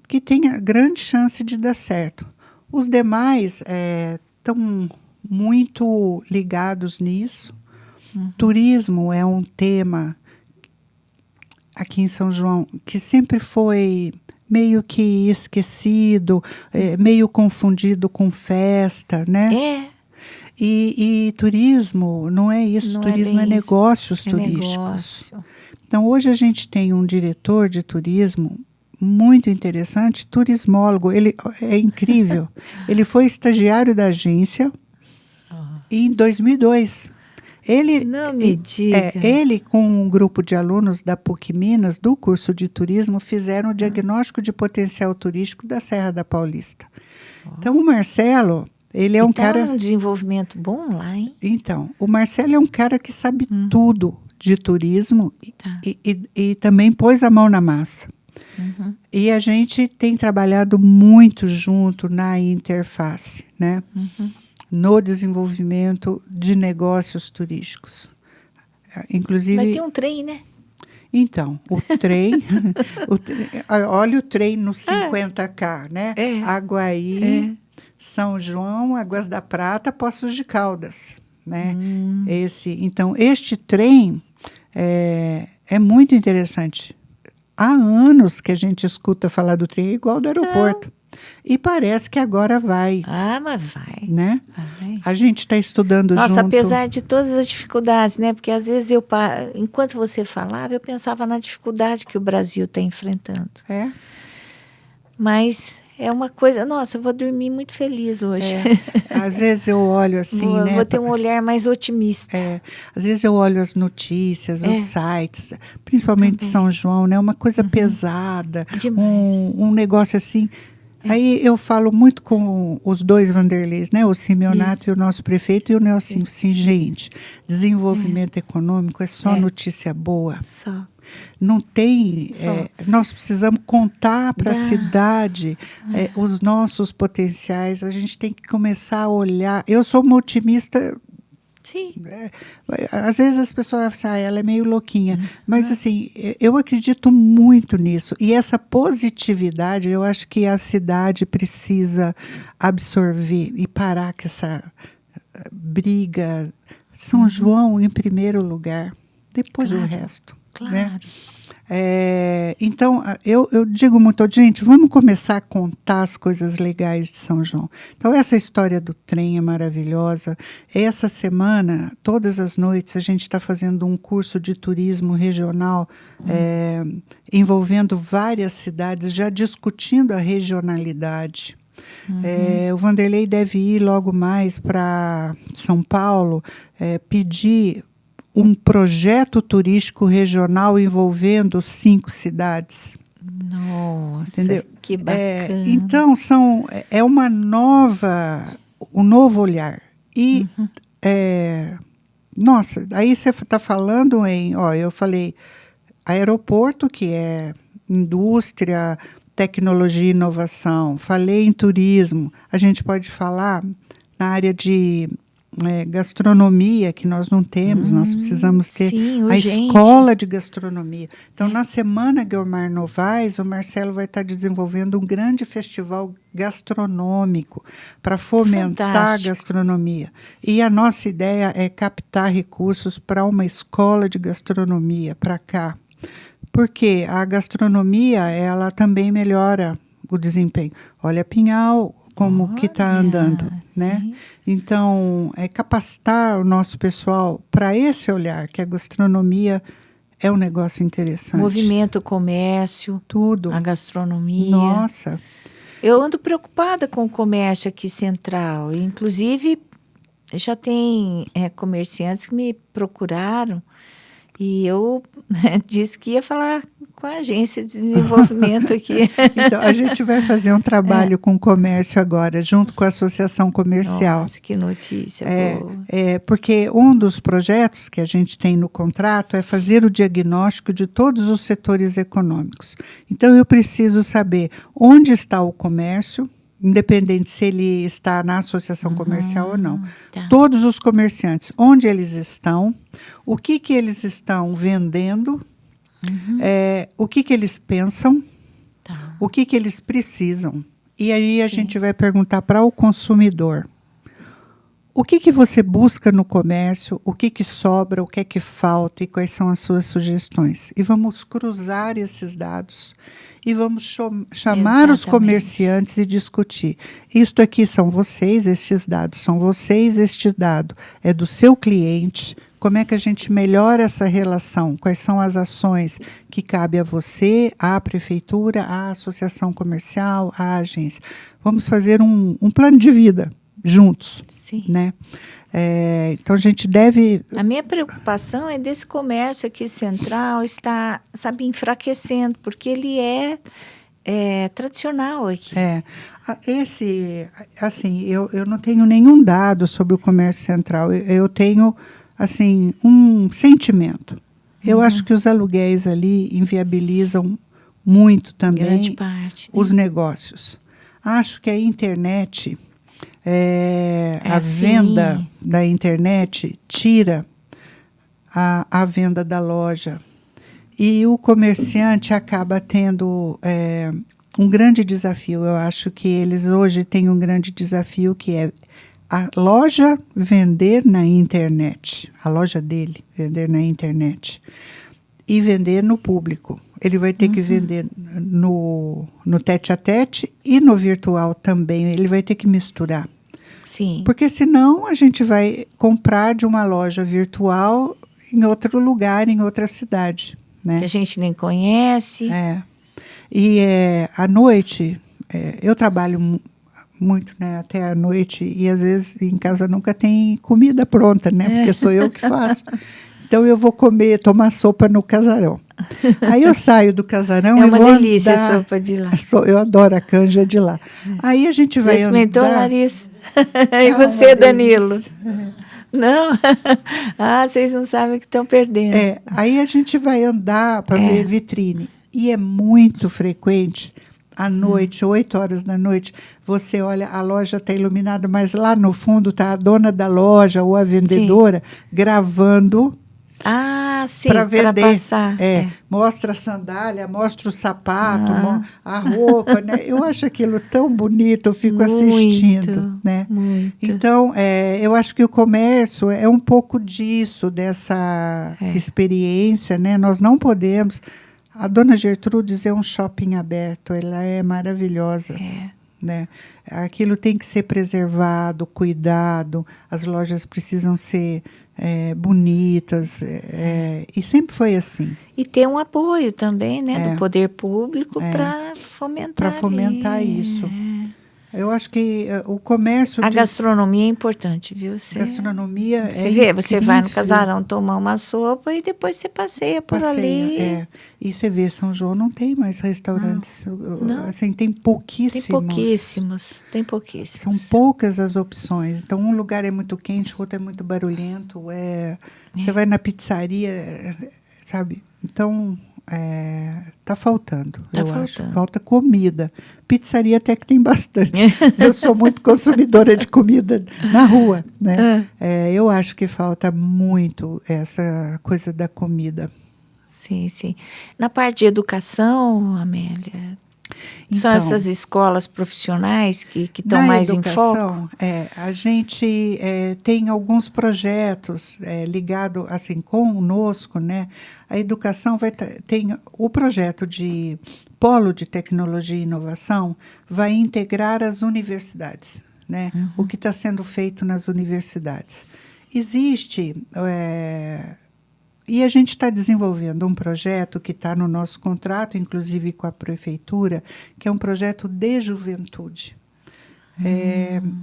que tem a grande chance de dar certo. Os demais estão muito ligados nisso. Turismo é um tema aqui em São João que sempre foi meio que esquecido, meio confundido com festa, né? E turismo não é isso, Não turismo é bem negócios isso. turísticos. Negócio. Então, hoje a gente tem um diretor de turismo muito interessante, turismólogo, ele é incrível. Ele foi estagiário da agência em 2002. Não me diga. Ele, com um grupo de alunos da PUC Minas, do curso de turismo, fizeram o diagnóstico de potencial turístico da Serra da Paulista. Então, o Marcelo, ele é um cara... um desenvolvimento bom lá, hein? Então, o Marcelo é um cara que sabe tudo de turismo Tá. e também pôs a mão na massa. Uhum. E a gente tem trabalhado muito junto na interface, né? Uhum. No desenvolvimento de negócios turísticos. Inclusive... Vai ter um trem, né? Então, o trem... olha o trem no 50K, né? Aguaí, São João, Águas da Prata, Poços de Caldas, né? Então, este trem é muito interessante. Há anos que a gente escuta falar do trem igual do aeroporto. E parece que agora vai. Mas vai. Né? Vai. A gente está estudando junto. Nossa, apesar de todas as dificuldades, né? Porque às vezes enquanto você falava, eu pensava na dificuldade que o Brasil está enfrentando. Mas é uma coisa... Nossa, eu vou dormir muito feliz hoje. Às vezes eu olho assim, né? Vou ter um olhar mais otimista. Às vezes eu olho as notícias, os sites, principalmente de São João, né? Uma coisa pesada. Demais. Um negócio assim... Aí eu falo muito com os dois Vanderleis, né? O Simeonato e o nosso prefeito, e o Nelson, assim, gente, desenvolvimento econômico é só notícia boa. Só. Não tem... nós precisamos contar para a cidade os nossos potenciais. A gente tem que começar a olhar. Eu sou uma otimista... Sim. Às vezes as pessoas falam assim, ela é meio louquinha. Mas, assim, eu acredito muito nisso. E essa positividade, eu acho que a cidade precisa absorver e parar com essa briga. São João em primeiro lugar, depois o resto. Claro. Né? Então, eu digo muito, gente, vamos começar a contar as coisas legais de São João. Então, essa história do trem é maravilhosa. Essa semana, todas as noites, a gente está fazendo um curso de turismo regional envolvendo várias cidades, já discutindo a regionalidade. O Vanderlei deve ir logo mais para São Paulo, pedir um projeto turístico regional envolvendo 5 cidades. Nossa, entendeu? Que bacana. Então, um novo olhar. E, nossa, aí você está falando eu falei aeroporto, que é indústria, tecnologia e inovação. Falei em turismo. A gente pode falar na área de gastronomia, que nós não temos, nós precisamos ter a escola de gastronomia. Então, na Semana Guiomar Novaes, o Marcelo vai estar desenvolvendo um grande festival gastronômico para fomentar a gastronomia. E a nossa ideia é captar recursos para uma escola de gastronomia para cá. Porque a gastronomia, ela também melhora o desempenho. Olha, Pinhal, como que está andando, né? Sim. Então, capacitar o nosso pessoal para esse olhar, que a gastronomia é um negócio interessante. Movimento, comércio, tudo. A gastronomia. Nossa. Eu ando preocupada com o comércio aqui central. Inclusive, já tem comerciantes que me procuraram e eu disse que ia falar com a agência de desenvolvimento aqui. Então, a gente vai fazer um trabalho com o comércio agora, junto com a Associação Comercial. Nossa, que notícia boa. Porque um dos projetos que a gente tem no contrato é fazer o diagnóstico de todos os setores econômicos. Então, eu preciso saber onde está o comércio, independente se ele está na associação comercial ou não. Tá. Todos os comerciantes, onde eles estão, o que eles estão vendendo, o que eles pensam, Tá. o que eles precisam. E aí a Sim. gente vai perguntar para o consumidor: o que você busca no comércio, o que sobra, o que é que falta e quais são as suas sugestões. E vamos cruzar esses dados e vamos chamar os Exatamente. comerciantes e discutir. Isto aqui são vocês, estes dados são vocês, este dado é do seu cliente. Como é que a gente melhora essa relação? Quais são as ações que cabe a você, à prefeitura, à associação comercial, à agência? Vamos fazer um plano de vida juntos, Sim. né? Então a gente deve... A minha preocupação é desse comércio aqui central estar, sabe, enfraquecendo, porque ele é tradicional aqui. Eu não tenho nenhum dado sobre o comércio central. Eu tenho, assim, um sentimento. Eu acho que os aluguéis ali inviabilizam muito também Grande parte, né? os negócios. Acho que a internet... a sim. venda da internet tira a venda da loja. E o comerciante acaba tendo um grande desafio. Eu acho que eles hoje têm um grande desafio, que é a loja vender na internet. A loja dele vender na internet. E vender no público. Ele vai ter que vender no tete-a-tete e no virtual também. Ele vai ter que misturar. Sim. Porque senão a gente vai comprar de uma loja virtual em outro lugar, em outra cidade, né? Que a gente nem conhece. E à noite, eu trabalho muito, né, até à noite, e às vezes em casa nunca tem comida pronta, né? Porque sou eu que faço. Então eu vou tomar sopa no casarão. Aí eu saio do casarão e vou uma delícia andar. a sopa de lá. Eu adoro a canja de lá. Aí a gente vai experimentou, andar... Larissa? E você, Danilo? Não? Vocês não sabem o que estão perdendo. Aí a gente vai andar para ver vitrine. E é muito frequente, à noite, 8 horas da noite, você olha, a loja está iluminada, mas lá no fundo está a dona da loja ou a vendedora gravando... sim, para vender. passar. Mostra a sandália, mostra o sapato, a roupa, né? Eu acho aquilo tão bonito, eu fico assistindo, né? Muito. Então, eu acho que o comércio é um pouco disso, dessa experiência, né? Nós não podemos... A dona Gertrudes é um shopping aberto, ela é maravilhosa, né? Aquilo tem que ser preservado, cuidado, as lojas precisam ser bonitas, e sempre foi assim. E ter um apoio também, né, do poder público para fomentar. Para fomentar isso. Eu acho que o comércio... A gastronomia é importante, viu? Gastronomia você vê, você vai no casarão tomar uma sopa e depois você passeia por ali. E você vê, São João não tem mais restaurantes. Não. Assim, tem pouquíssimos. Tem pouquíssimos. São poucas as opções. Então, um lugar é muito quente, o outro é muito barulhento. Você vai na pizzaria, sabe? Então... tá faltando, acho. Falta comida. Pizzaria até que tem bastante. Eu sou muito consumidora de comida na rua, né? Eu acho que falta muito essa coisa da comida. Sim, sim. Na parte de educação, Amélia, são essas escolas profissionais que estão mais em foco? A gente tem alguns projetos ligados assim, conosco, né? A educação tem o projeto de Polo de Tecnologia e Inovação, vai integrar as universidades, né? O que está sendo feito nas universidades. Existe... E a gente está desenvolvendo um projeto que está no nosso contrato, inclusive com a prefeitura, que é um projeto de juventude,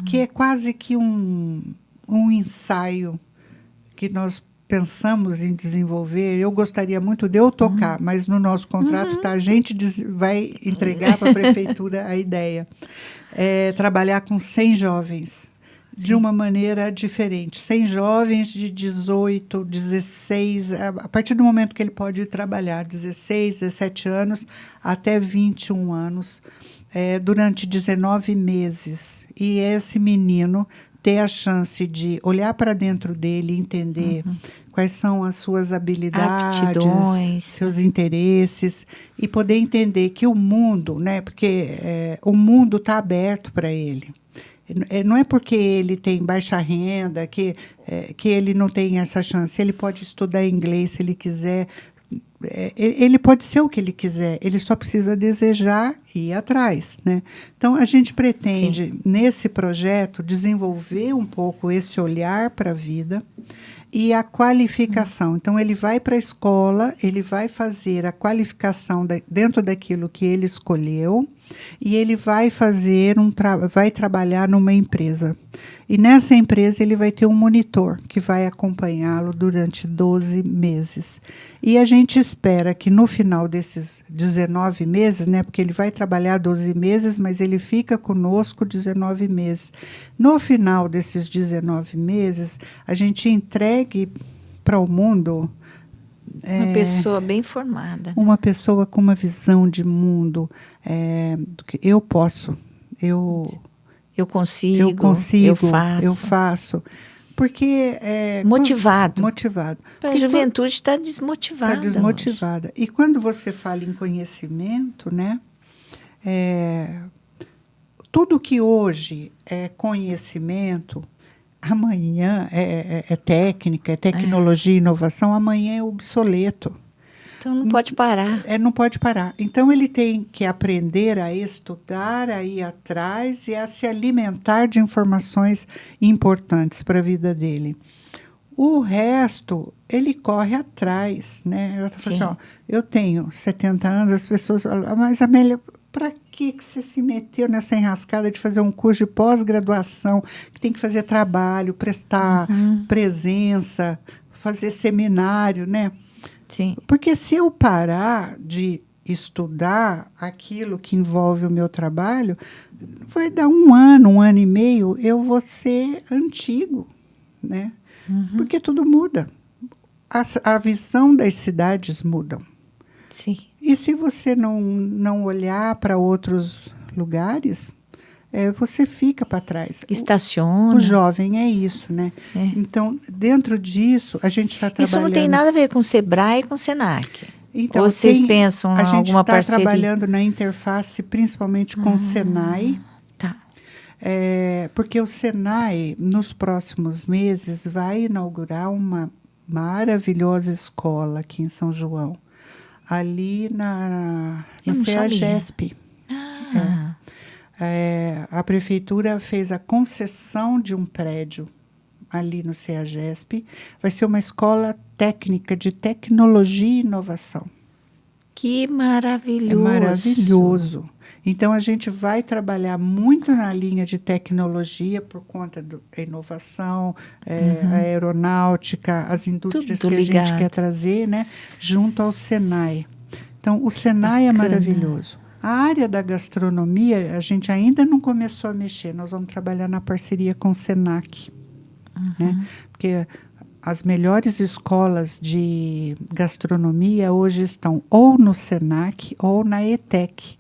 que é quase que um ensaio que nós pensamos em desenvolver. Eu gostaria muito de eu tocar, mas no nosso contrato a gente vai entregar para a prefeitura a ideia. Trabalhar com 100 jovens. de uma maneira diferente. Sem jovens de 18, 16, a partir do momento que ele pode trabalhar, 16, 17 anos, até 21 anos, durante 19 meses. E esse menino ter a chance de olhar para dentro dele, entender quais são as suas habilidades, aptidões, seus interesses, e poder entender que o mundo, né, porque o mundo está aberto para ele. Não é porque ele tem baixa renda que ele não tem essa chance. Ele pode estudar inglês se ele quiser. Ele pode ser o que ele quiser. Ele só precisa desejar e ir atrás, né? Então, a gente pretende, nesse projeto, desenvolver um pouco esse olhar para a vida e a qualificação. Então, ele vai para a escola, ele vai fazer a qualificação dentro daquilo que ele escolheu e ele vai fazer vai trabalhar numa empresa. E nessa empresa ele vai ter um monitor que vai acompanhá-lo durante 12 meses. E a gente espera que no final desses 19 meses, né, porque ele vai trabalhar 12 meses, mas ele fica conosco 19 meses. No final desses 19 meses, a gente entregue para o mundo uma pessoa bem formada. Uma pessoa com uma visão de mundo. Do que eu posso, eu consigo, eu faço. Porque motivado. A juventude está desmotivada. Está desmotivada. E quando você fala em conhecimento, né? Tudo que hoje é conhecimento, amanhã é técnica, é tecnologia e inovação, amanhã é obsoleto. Então não pode parar. Não pode parar. Então ele tem que aprender a estudar, a ir atrás e a se alimentar de informações importantes para a vida dele. O resto, ele corre atrás, né? Eu falo assim, eu tenho 70 anos, as pessoas falam, mas Amélia, para que você se meteu nessa enrascada de fazer um curso de pós-graduação, que tem que fazer trabalho, prestar presença, fazer seminário, né? Sim. Porque se eu parar de estudar aquilo que envolve o meu trabalho, vai dar um ano e meio, eu vou ser antigo, né? Porque tudo muda. A visão das cidades mudam. Sim. E se você não olhar para outros lugares, você fica para trás. Estaciona. O jovem é isso, né? Então, dentro disso, a gente está trabalhando... Isso não tem nada a ver com o Sebrae e com o Senac. Então, ou vocês pensam em alguma parceria? A gente está trabalhando na interface, principalmente com o Senai. Tá. Porque o Senai, nos próximos meses, vai inaugurar uma maravilhosa escola aqui em São João. Ali no CEAGESP. A prefeitura fez a concessão de um prédio ali no CEAGESP. Vai ser uma escola técnica de tecnologia e inovação. Que maravilhoso! É maravilhoso. Então, a gente vai trabalhar muito na linha de tecnologia por conta da inovação, a aeronáutica, as indústrias tudo que ligado. A gente quer trazer, né, junto ao Senai. Então, o Senai é maravilhoso. A área da gastronomia, a gente ainda não começou a mexer. Nós vamos trabalhar na parceria com o Senac. Né? Porque as melhores escolas de gastronomia hoje estão ou no Senac ou na ETEC.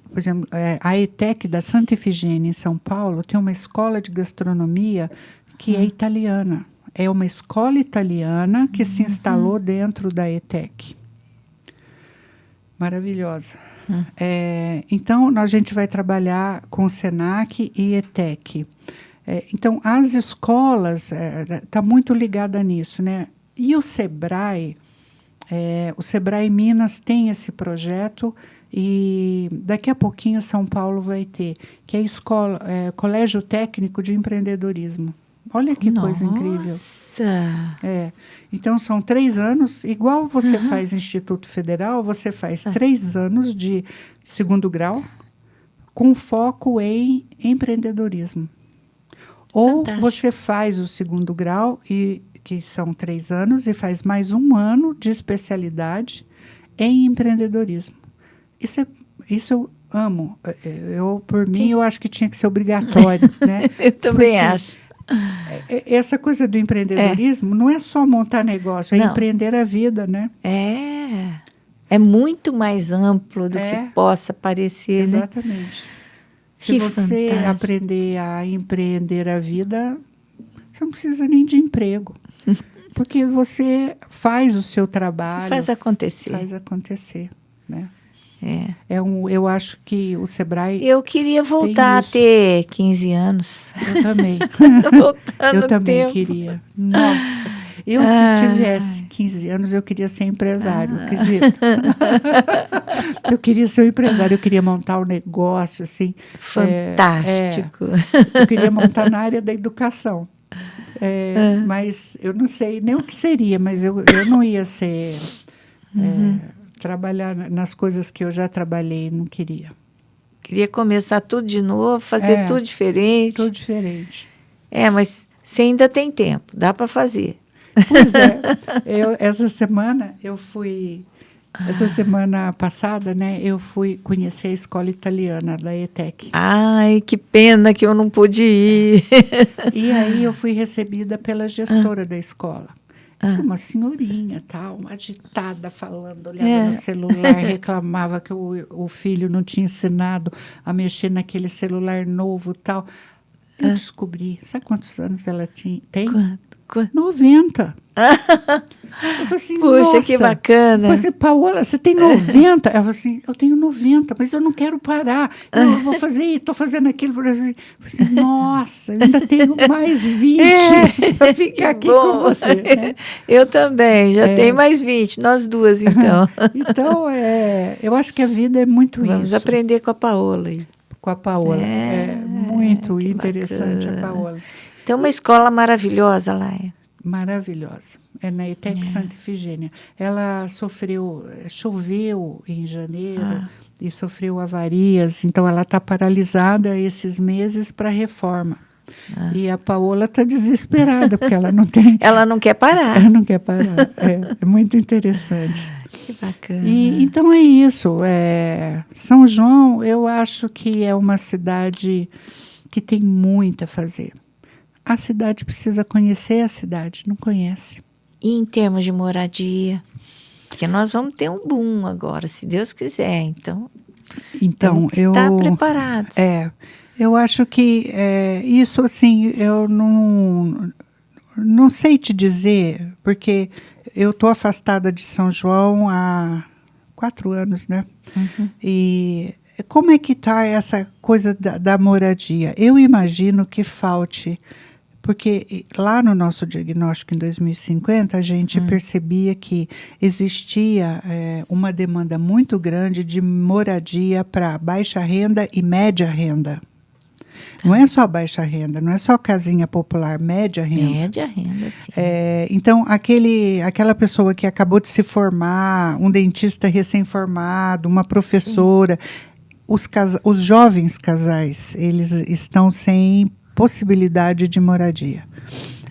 Por exemplo, a ETEC da Santa Efigênia, em São Paulo, tem uma escola de gastronomia que é italiana. É uma escola italiana que se instalou dentro da ETEC. Maravilhosa. Então, a gente vai trabalhar com o Senac e ETEC. Então, as escolas está muito ligada nisso, né? E o Sebrae Minas tem esse projeto e daqui a pouquinho São Paulo vai ter, que é Colégio Técnico de Empreendedorismo. Olha que coisa incrível. Nossa! Então, são 3 anos, igual você faz Instituto Federal, você faz 3 anos de segundo grau com foco em empreendedorismo. Ou você faz o segundo grau, que são 3 anos, e faz mais 1 ano de especialidade em empreendedorismo. Isso amo. Por mim, eu acho que tinha que ser obrigatório, né? Eu também acho. Essa coisa do empreendedorismo não é só montar negócio, é Não. empreender a vida, né? É muito mais amplo do que possa parecer, né? Exatamente. Que Se você fantástico. aprender a empreender a vida, você não precisa nem de emprego. Porque você faz o seu trabalho. Faz acontecer. Faz acontecer, né? Eu acho que o Sebrae... Eu queria voltar a ter 15 anos. Eu também. Voltar Eu no também tempo. queria. Nossa, se tivesse 15 anos, eu queria ser empresário, acredita? Eu queria ser um empresário, eu queria montar um negócio, assim. Fantástico. Eu queria montar na área da educação. Mas eu não sei nem o que seria, mas eu não ia ser... trabalhar nas coisas que eu já trabalhei, não queria. Queria começar tudo de novo, fazer tudo diferente. Tudo diferente. Mas você ainda tem tempo, dá para fazer. Pois é. Essa semana passada, né, eu fui conhecer a escola italiana da ETEC. Ai, que pena que eu não pude ir. E aí eu fui recebida pela gestora da escola. Uma senhorinha, tal, agitada, falando, olhava no celular, reclamava que o filho não tinha ensinado a mexer naquele celular novo, tal. Eu descobri, sabe quantos anos ela tem? Quanto? 90. Eu falei assim, puxa, nossa. que bacana. Eu falei assim, Paola, você tem 90? Ela falou assim, eu tenho 90, mas eu não quero parar. Eu vou fazer isso, estou fazendo aquilo. Eu falei assim, nossa, eu ainda tenho mais 20 para ficar aqui com você. Né? Eu também, já tenho mais 20, nós duas, então. Então, eu acho que a vida é muito isso. Vamos aprender com a Paola. Com a Paola. É muito interessante bacana. A Paola. Tem uma escola maravilhosa lá. Maravilhosa. É na ETEC Santa Efigênia. Ela choveu em janeiro e sofreu avarias, então ela está paralisada esses meses para reforma. E a Paola está desesperada, porque ela não tem... Ela não quer parar. Ela não quer parar. É muito interessante. Que bacana. Então é isso. São João, eu acho que é uma cidade que tem muito a fazer. A cidade precisa conhecer a cidade, não conhece. E em termos de moradia? Porque nós vamos ter um boom agora, se Deus quiser. Então temos que estar preparados. Eu acho que isso, assim, eu não sei te dizer, porque eu estou afastada de São João há 4 anos, né? E como é que está essa coisa da moradia? Eu imagino que falte... Porque lá no nosso diagnóstico em 2050, a gente percebia que existia uma demanda muito grande de moradia para baixa renda e média renda. Não é só baixa renda, não é só casinha popular, média renda. Média renda, sim. Então, aquela pessoa que acabou de se formar, um dentista recém-formado, uma professora, os jovens casais, eles estão sem possibilidade de moradia.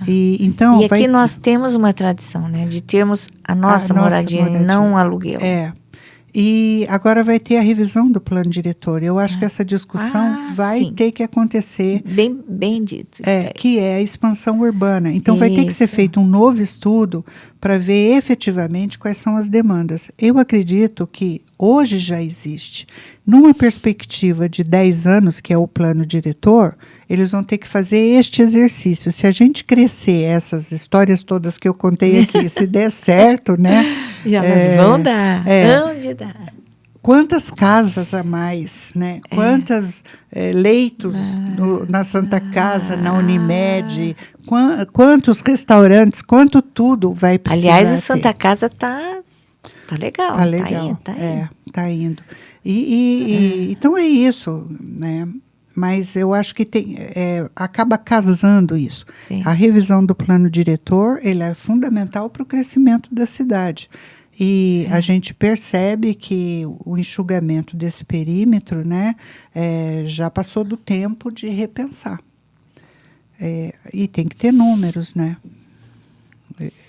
E aqui nós temos uma tradição, né, de termos a nossa moradia e não um aluguel. E agora vai ter a revisão do plano diretor. Eu acho que essa discussão vai ter que acontecer. Bem dito. Que é a expansão urbana. Então vai ter que ser feito um novo estudo para ver efetivamente quais são as demandas. Eu acredito que hoje já existe. Numa perspectiva de 10 anos, que é o plano diretor, eles vão ter que fazer este exercício. Se a gente crescer essas histórias todas que eu contei aqui, se der certo, né? E elas vão dar. Onde dá? Quantas casas a mais, né? Quantos leitos na Santa Casa, na Unimed, quantos restaurantes, quanto tudo vai precisar. Aliás, a Santa Casa tá legal. Tá legal. Tá indo. Tá indo. Então é isso, né? Mas eu acho que acaba casando isso. Sim. A revisão do plano diretor, ele é fundamental para o crescimento da cidade. E a gente percebe que o enxugamento desse perímetro, né, já passou do tempo de repensar. E tem que ter números, né?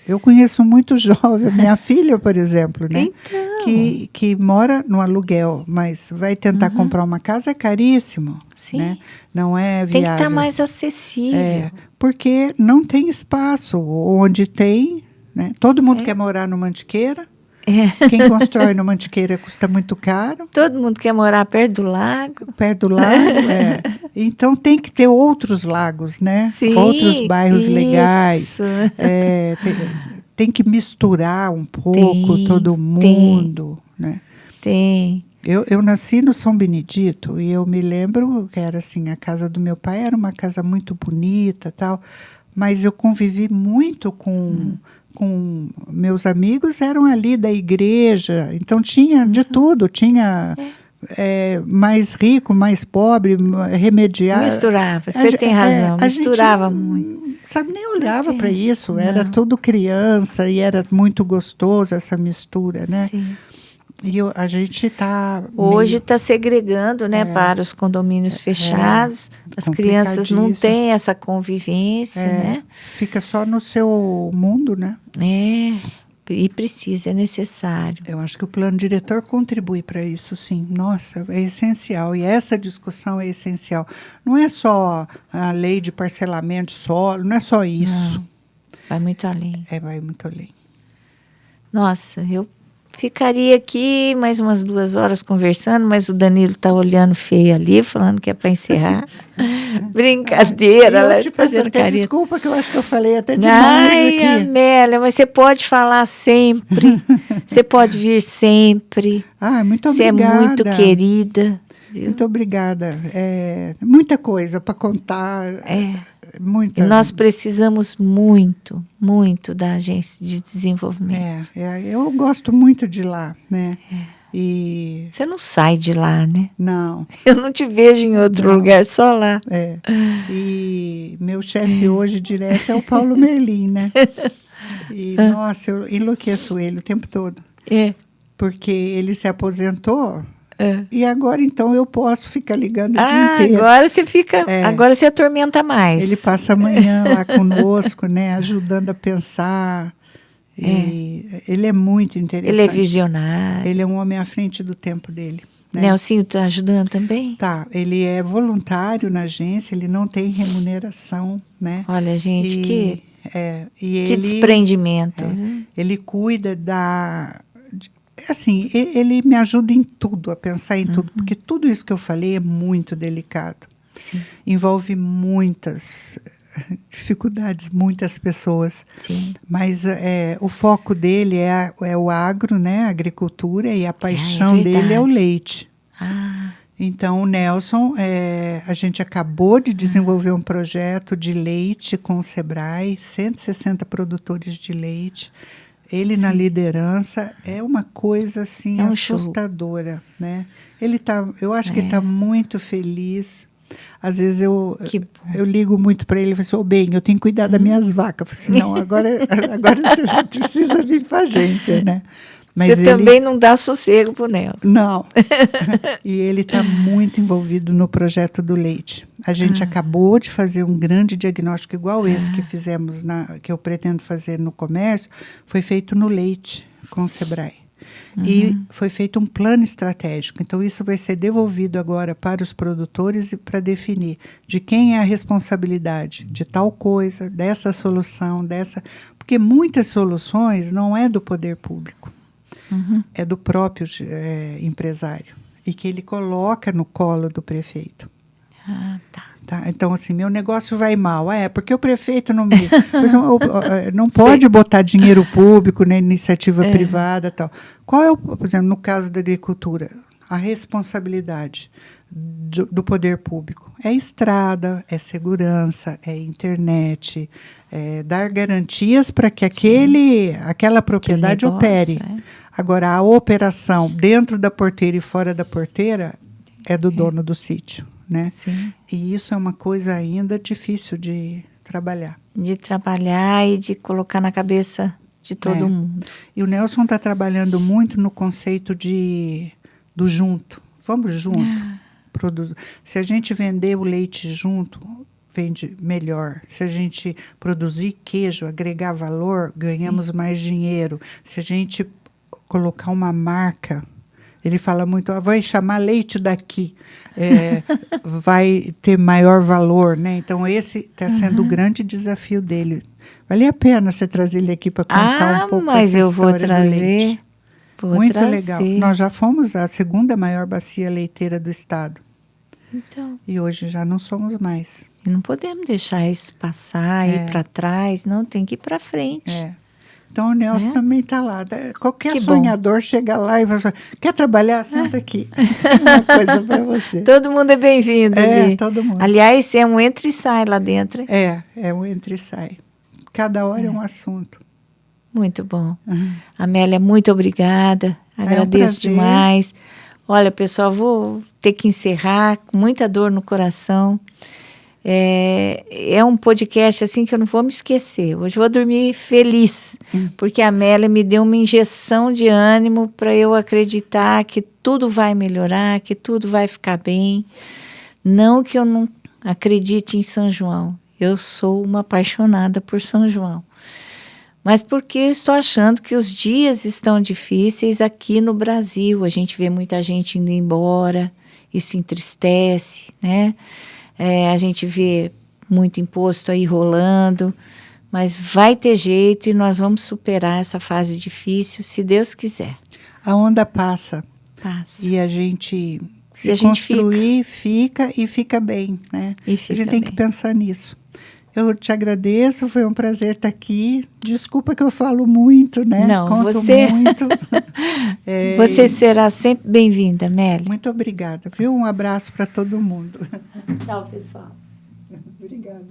Eu conheço muito jovem, minha filha, por exemplo, né? Então. que mora no aluguel, mas vai tentar comprar uma casa, é caríssimo. Sim. Né? Não é Tem que viável. estar mais acessível. Porque não tem espaço. Onde tem, né? Todo mundo quer morar no Mantiqueira. Quem constrói no Mantiqueira custa muito caro. Todo mundo quer morar perto do lago. Perto do lago, Então tem que ter outros lagos, né? Sim, outros bairros legais. isso. Tem que misturar um pouco todo mundo, né? Tem. Eu nasci no São Benedito e eu me lembro que era assim, a casa do meu pai era uma casa muito bonita, tal, mas eu convivi muito com meus amigos, eram ali da igreja, então tinha de tudo, tinha mais rico, mais pobre, remediar. Misturava, você tem razão, misturava muito. Sabe, nem olhava para isso, era tudo criança e era muito gostoso essa mistura, né? Sim. E a gente está... Hoje está segregando, né, para os condomínios fechados. As crianças não têm essa convivência, né? Fica só no seu mundo, né? E precisa, é necessário. Eu acho que o plano diretor contribui para isso, sim. Nossa, é essencial. E essa discussão é essencial. Não é só a lei de parcelamento de solo, não é só isso. Não, vai muito além. Vai muito além. Nossa, eu ficaria aqui mais umas 2 horas conversando, mas o Danilo está olhando feio ali, falando que é para encerrar. Brincadeira, ela está fazendo carinho. Desculpa que eu acho que eu falei até demais aqui. Amélia, mas você pode falar sempre. Você pode vir sempre. Muito obrigada. Você é muito querida. Viu? Muito obrigada. Muita coisa para contar. E nós precisamos muito, muito da agência de desenvolvimento. Eu gosto muito de lá, né? E você não sai de lá, né? Não. Eu não te vejo em outro lugar, só lá. E meu chefe hoje direto é o Paulo Merlin, né? E, nossa, eu enlouqueço ele o tempo todo. Porque ele se aposentou. E agora, então, eu posso ficar ligando o dia inteiro. Agora você fica. Agora você atormenta mais. Ele passa a manhã lá conosco, né? Ajudando a pensar. E ele é muito interessante. Ele é visionário. Ele é um homem à frente do tempo dele. Né? Nelsinho está ajudando também? Tá. Ele é voluntário na agência, ele não tem remuneração, né? Olha, gente, que ele, desprendimento. Ele cuida assim, ele me ajuda em tudo, a pensar em tudo, porque tudo isso que eu falei é muito delicado. Sim. Envolve muitas dificuldades, muitas pessoas. Sim. Mas o foco dele é o agro, né, a agricultura, e a paixão dele é o leite. Então, o Nelson, a gente acabou de desenvolver um projeto de leite com o Sebrae, 160 produtores de leite. Ele na liderança é uma coisa assim assustadora, né? Eu acho que ele está muito feliz. Às vezes eu ligo muito para ele e falo assim, bem, eu tenho que cuidar das minhas vacas. Eu falo assim, não, agora você precisa vir para a agência, né? Mas você também não dá sossego para o Nelson. Não. E ele está muito envolvido no projeto do leite. A gente acabou de fazer um grande diagnóstico igual esse que fizemos, que eu pretendo fazer no comércio, foi feito no leite com o Sebrae. E foi feito um plano estratégico. Então, isso vai ser devolvido agora para os produtores e para definir de quem é a responsabilidade de tal coisa, dessa solução, porque muitas soluções não é do poder público. É do próprio empresário. E que ele coloca no colo do prefeito. Tá? Então, assim, meu negócio vai mal. Porque o prefeito não pode botar dinheiro público na iniciativa privada. Tal. Qual é, por exemplo, no caso da agricultura, a responsabilidade do poder público? É estrada, é segurança, é internet, é dar garantias para que aquela propriedade opere. Agora, a operação dentro da porteira e fora da porteira é do dono do sítio, né? Sim. E isso é uma coisa ainda difícil de trabalhar. De trabalhar e de colocar na cabeça de todo mundo. E o Nelson está trabalhando muito no conceito do junto. Vamos junto. Se a gente vender o leite junto, vende melhor. Se a gente produzir queijo, agregar valor, ganhamos mais dinheiro. Se a gente colocar uma marca. Ele fala muito, vai chamar leite daqui, vai ter maior valor, né? Então, esse está sendo o grande desafio dele. Vale a pena você trazer ele aqui para contar um pouco mas essa eu vou história do leite. Muito legal. Nós já fomos a segunda maior bacia leiteira do estado. Então, e hoje já não somos mais. E não podemos deixar isso passar, ir para trás, não, tem que ir para frente. Então, o Nelson também está lá. Qualquer Que sonhador chega lá e vai falar, quer trabalhar? Senta aqui. Uma coisa para você. Todo mundo é bem-vindo ali. Todo mundo. Aliás, é um entra e sai lá dentro. Hein? É um entra e sai. Cada hora é um assunto. Muito bom. Amélia, muito obrigada. Agradeço demais. Olha, pessoal, vou ter que encerrar com muita dor no coração. É um podcast assim que eu não vou me esquecer. Hoje vou dormir feliz, porque a Amélia me deu uma injeção de ânimo para eu acreditar que tudo vai melhorar, que tudo vai ficar bem. Não que eu não acredite em São João. Eu sou uma apaixonada por São João. Mas porque eu estou achando que os dias estão difíceis aqui no Brasil. A gente vê muita gente indo embora, isso entristece, né? A gente vê muito imposto aí rolando, mas vai ter jeito e nós vamos superar essa fase difícil, se Deus quiser. A onda passa. Passa. E a gente se construir, fica bem, né? E fica a gente tem que pensar nisso. Eu te agradeço, foi um prazer estar aqui. Desculpa que eu falo muito, né? Não, Conto você... muito. Você será sempre bem-vinda, Mélia. Muito obrigada, viu? Um abraço para todo mundo. Tchau, pessoal. Obrigada.